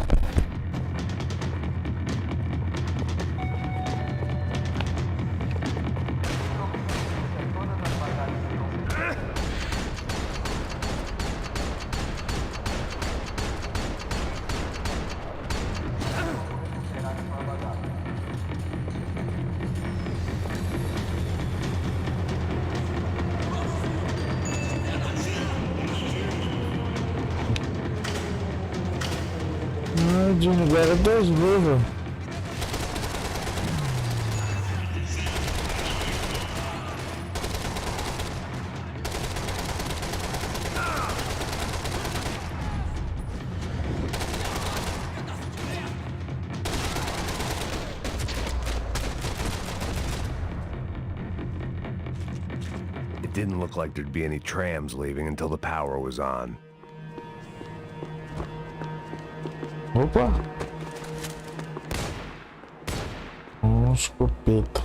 Jimmy, agora 2 vezes. It didn't look like there'd be any trams leaving until the power was on. Opa! Escopeta.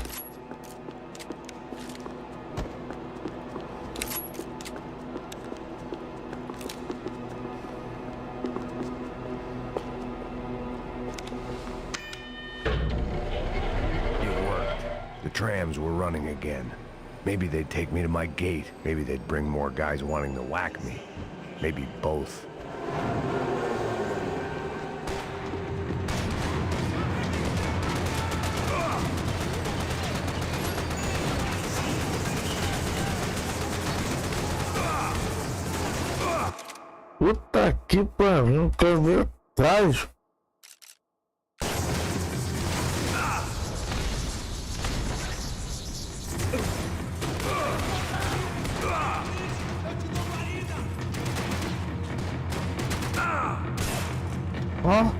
It worked. The trams were running again. Maybe they'd take me to my gate. Maybe they'd bring more guys wanting to whack me. Maybe both. Puta que pariu, quero ver atrás. Ó.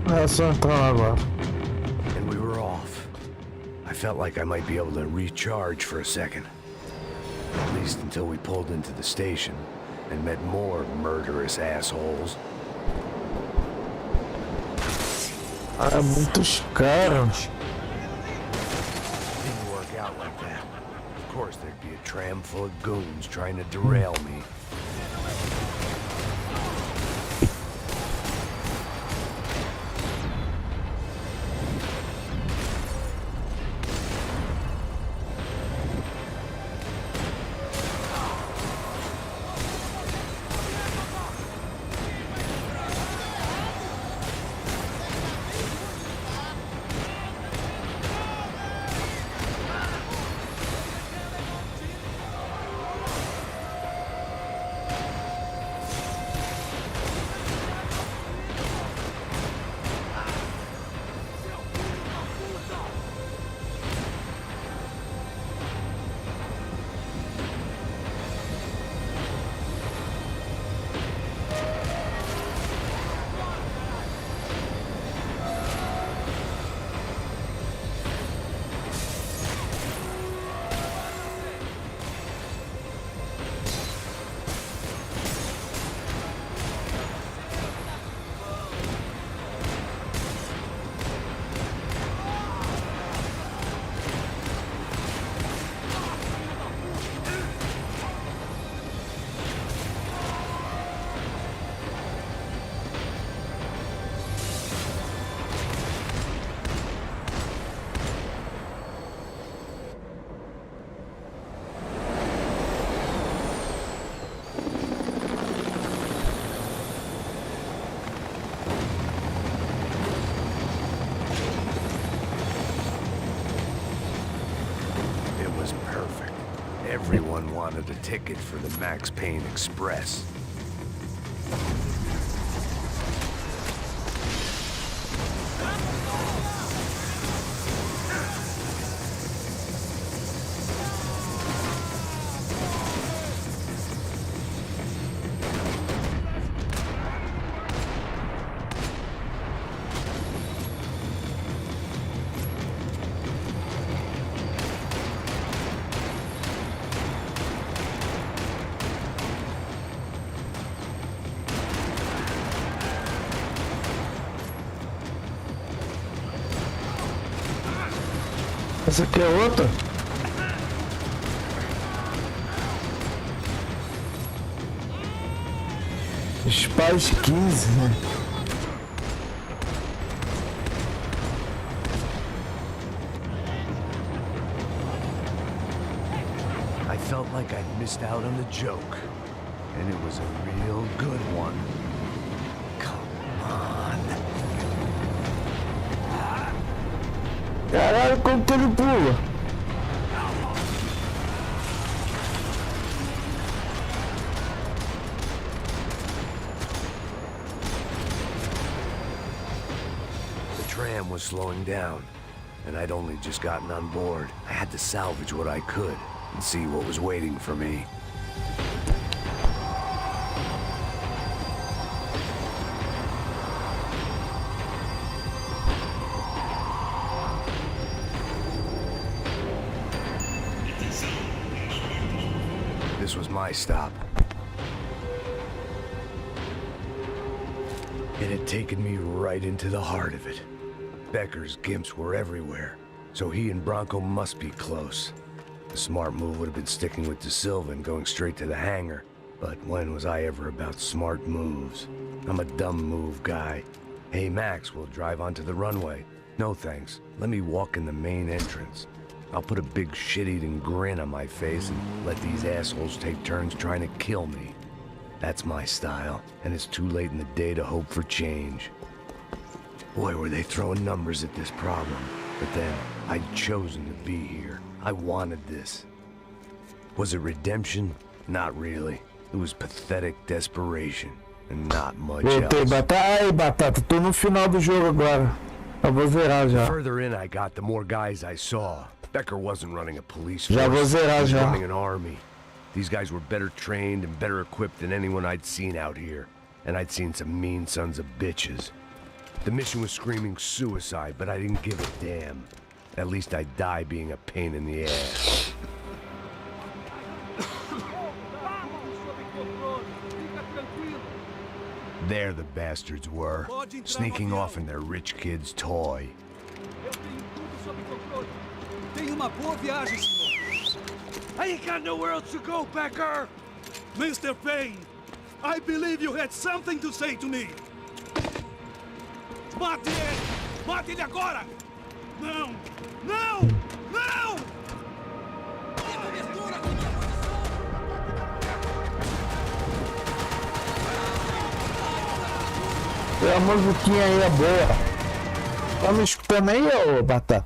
É só entrar agora. And we were off. I felt like I might be able to recharge for a second. At least until we pulled into the station and met more murderous assholes. É muitos caras. Didn't work out like that. Of course there'd be a tram full of goons trying to derail me. wanted a ticket for the Max Payne Express. Essa aqui é outra? Spice 15, né? I felt like I'd missed out on the joke, and it was a real good one. Come on. Caralho, como que ele pula? The tram was slowing down, and I'd only just gotten on board. I had to salvage what I could and see what was waiting for me. This was my stop. It had taken me right into the heart of it. Becker's gimps were everywhere, so he and Bronco must be close. The smart move would have been sticking with De Silva and going straight to the hangar, but when was I ever about smart moves? I'm a dumb move guy. Hey Max, we'll drive onto the runway. No thanks, let me walk in the main entrance. I'll put a big shit-eating grin on my face and let these assholes take turns trying to kill me. That's my style, and it's too late in the day to hope for change. Boy, were they throwing numbers at this problem. But then, I'd chosen to be here. I wanted this. Was it redemption? Not really. It was pathetic desperation, and not much Voltei, else. Ai, Batata, tô no final do jogo agora. Eu vou zerar já. The further in I got, the more guys I saw. Becker wasn't running a police force. Já vou zerar He was já. running an army. These guys were better trained and better equipped than anyone I'd seen out here. And I'd seen some mean sons of bitches. The mission was screaming suicide, but I didn't give a damn. At least I'd die being a pain in the ass. There the bastards were, sneaking off in their rich kid's toy. Tenha uma boa viagem, senhor. I ain't got nowhere else to go, Becker! Mr. Payne, I believe you had something to say to me. Mate ele! Mate ele agora! Não! Não! Não! Tem uma musiquinha aí é boa. Tá me escutando aí, ô Batata?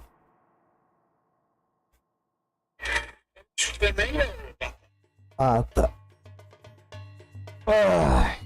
Ah, tá. Ai.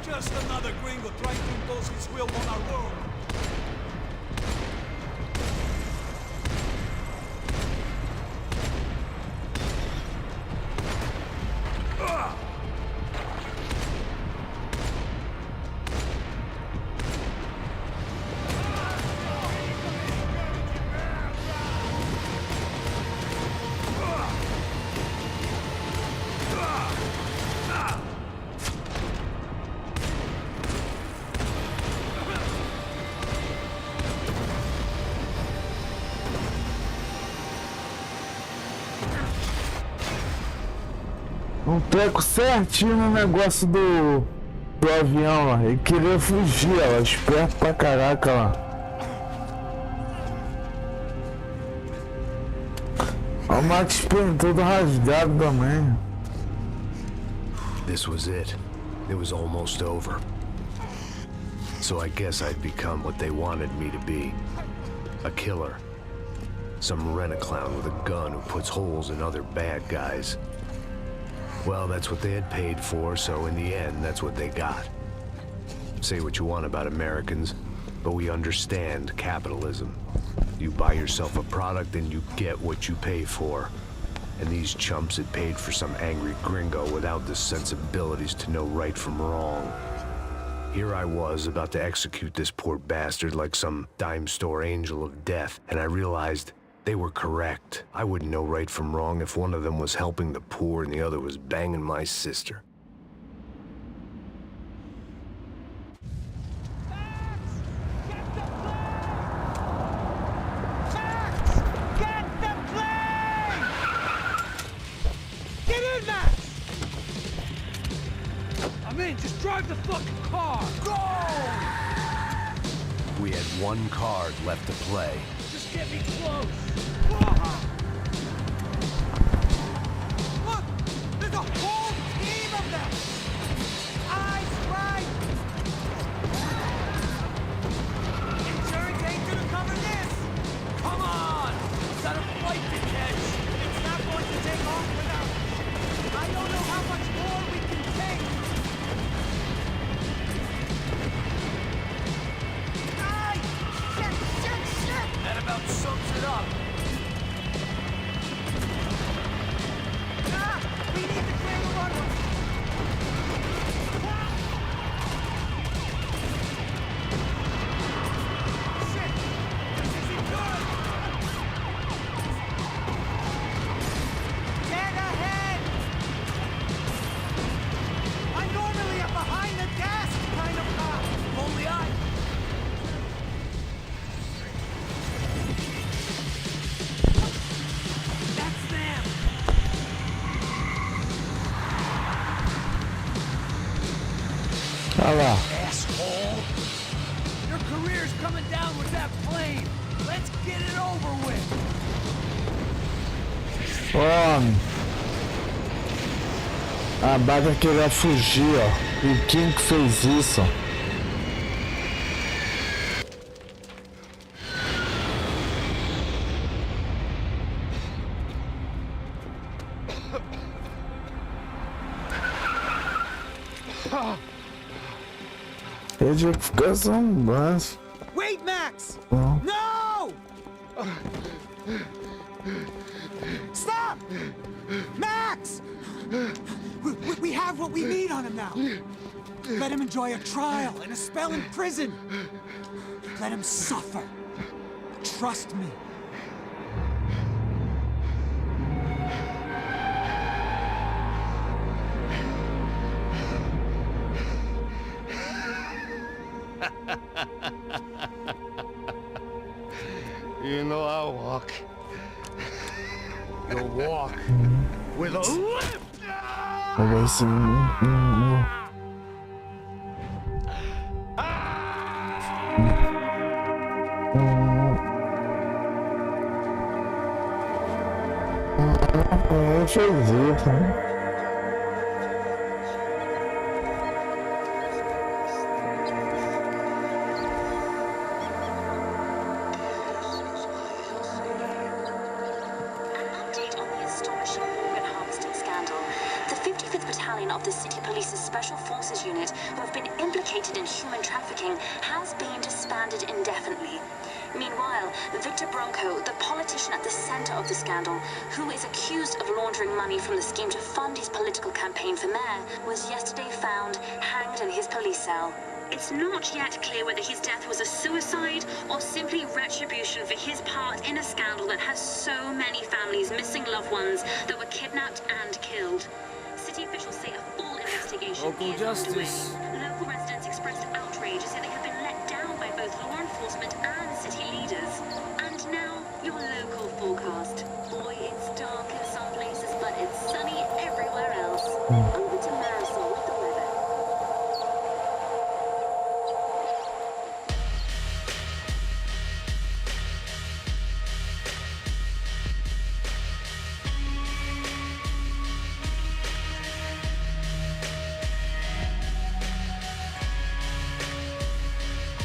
Just another gringo trying to impose his will on our world. Um treco certinho no negócio do avião lá. Ele queria fugir, ó. Esperto pra caraca lá. Ó, o Max Payne todo rasgado também. This was it. It was almost over. So I guess I'd become what they wanted me to be. A killer. Some rent-a-clown with a gun who puts holes in other bad guys. Well, that's what they had paid for, so in the end, that's what they got. Say what you want about Americans, but we understand capitalism. You buy yourself a product and you get what you pay for. And these chumps had paid for some angry gringo without the sensibilities to know right from wrong. Here I was, about to execute this poor bastard like some dime store angel of death, and I realized they were correct. I wouldn't know right from wrong if one of them was helping the poor and the other was banging my sister. Just drive the fucking car! Go! We had one card left to play. Just get me close! Look! There's a whole team of them! Eyes right! Insurance ain't gonna cover this! Come on! We've got a flight to catch! It's not going to take off without... I don't know how much more we can take! That about sums it up. We need to clear the runway. Shit! This isn't good! Get ahead! I'm normally a behind the desk kind of cop. Only I... Asshole! Your career's coming down with that plane! Let's get it over with! A Baga queria fugir, ó. E quem que fez isso? Edificação básica. Wait, Max! Oh. No! Stop! Max! We have what we need on him now. Let him enjoy a trial and a spell in prison. Let him suffer. Trust me. You know I'll walk. You'll walk with a limp! Of the City Police's Special Forces Unit, who have been implicated in human trafficking, has been disbanded indefinitely. Meanwhile, Victor Bronco, the politician at the center of the scandal, who is accused of laundering money from the scheme to fund his political campaign for mayor, was yesterday found hanged in his police cell. It's not yet clear whether his death was a suicide or simply retribution for his part in a scandal that has so many families missing loved ones that were kidnapped and killed. City officials say a full investigation is underway. Local residents expressed outrage, say they have been let down by both law enforcement and city leaders. And now, your local forecast. Boy, it's dark in some places, but it's sunny everywhere else.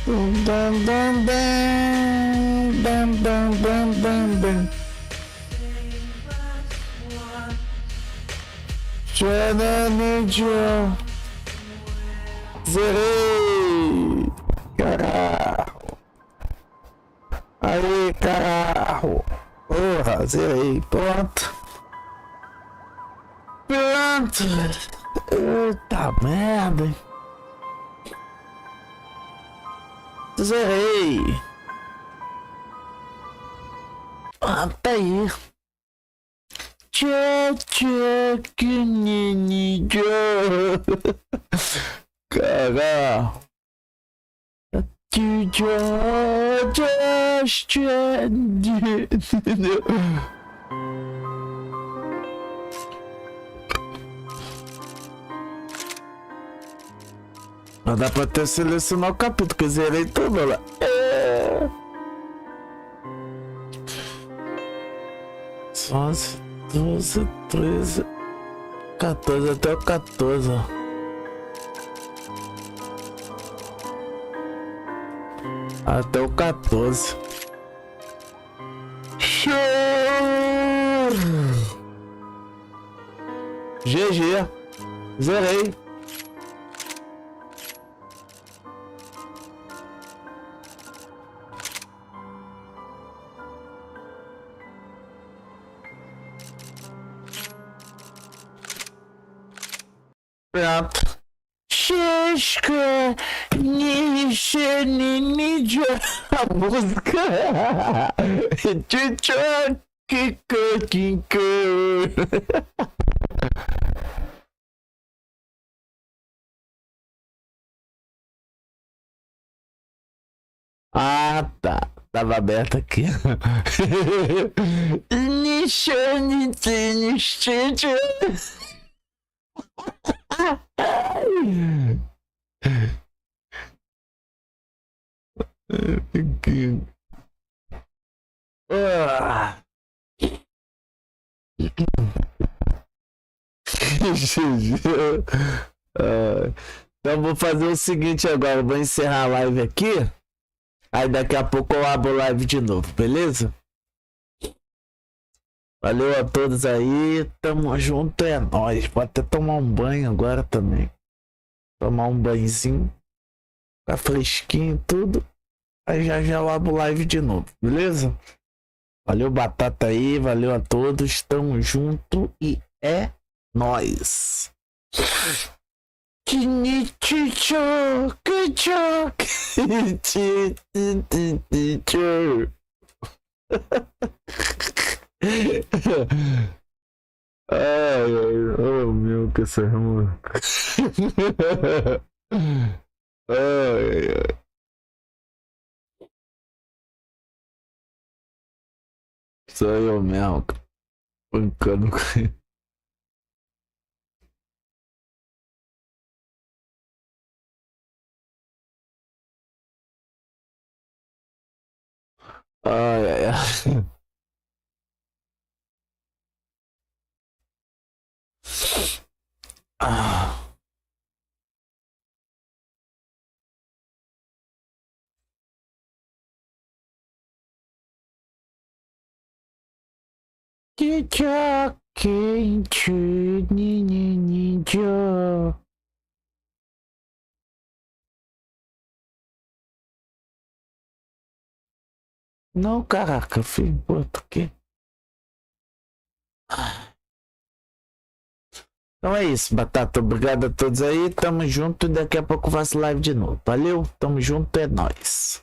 Dum, dum, dum, dum, dum, dum, dum, dum. Zerei! Caralho! Aí, caralho! Porra, zerei, pronto! Pronto! Eita merda! Hein? Zerei! Ah, tá aí! Tchau, tchau, que nini, tchau! Caralho! Não dá pra até selecionar o capítulo, que eu zerei tudo lá. 11, 12, 13, 14, até o 14, ó. Até o 14. Show! GG. Zerei. Pronto. Xisca, nixa, ninja, a música. Tchau, kiko. Ah, tá. Tava aberto aqui. Nixa, nixa. Então vou fazer o seguinte agora, vou encerrar a live aqui. Aí daqui a pouco eu abro live de novo, beleza? Valeu a todos aí, tamo junto, é nóis. Vou até tomar um banho agora também. Tomar um banhozinho. Ficar fresquinho e tudo. Aí já eu abro live de novo, beleza? Valeu, Batata aí, valeu a todos, tamo junto e é nóis. Ai, oh meu, que essa música. Ai. Sou eu mesmo, brincando com ele. Ai. Ah. Ninja, quente, ninja. Não, caraca, filho, boto aqui. Então é isso, Batata. Obrigado a todos aí. Tamo junto e daqui a pouco eu faço live de novo. Valeu, tamo junto, é nóis.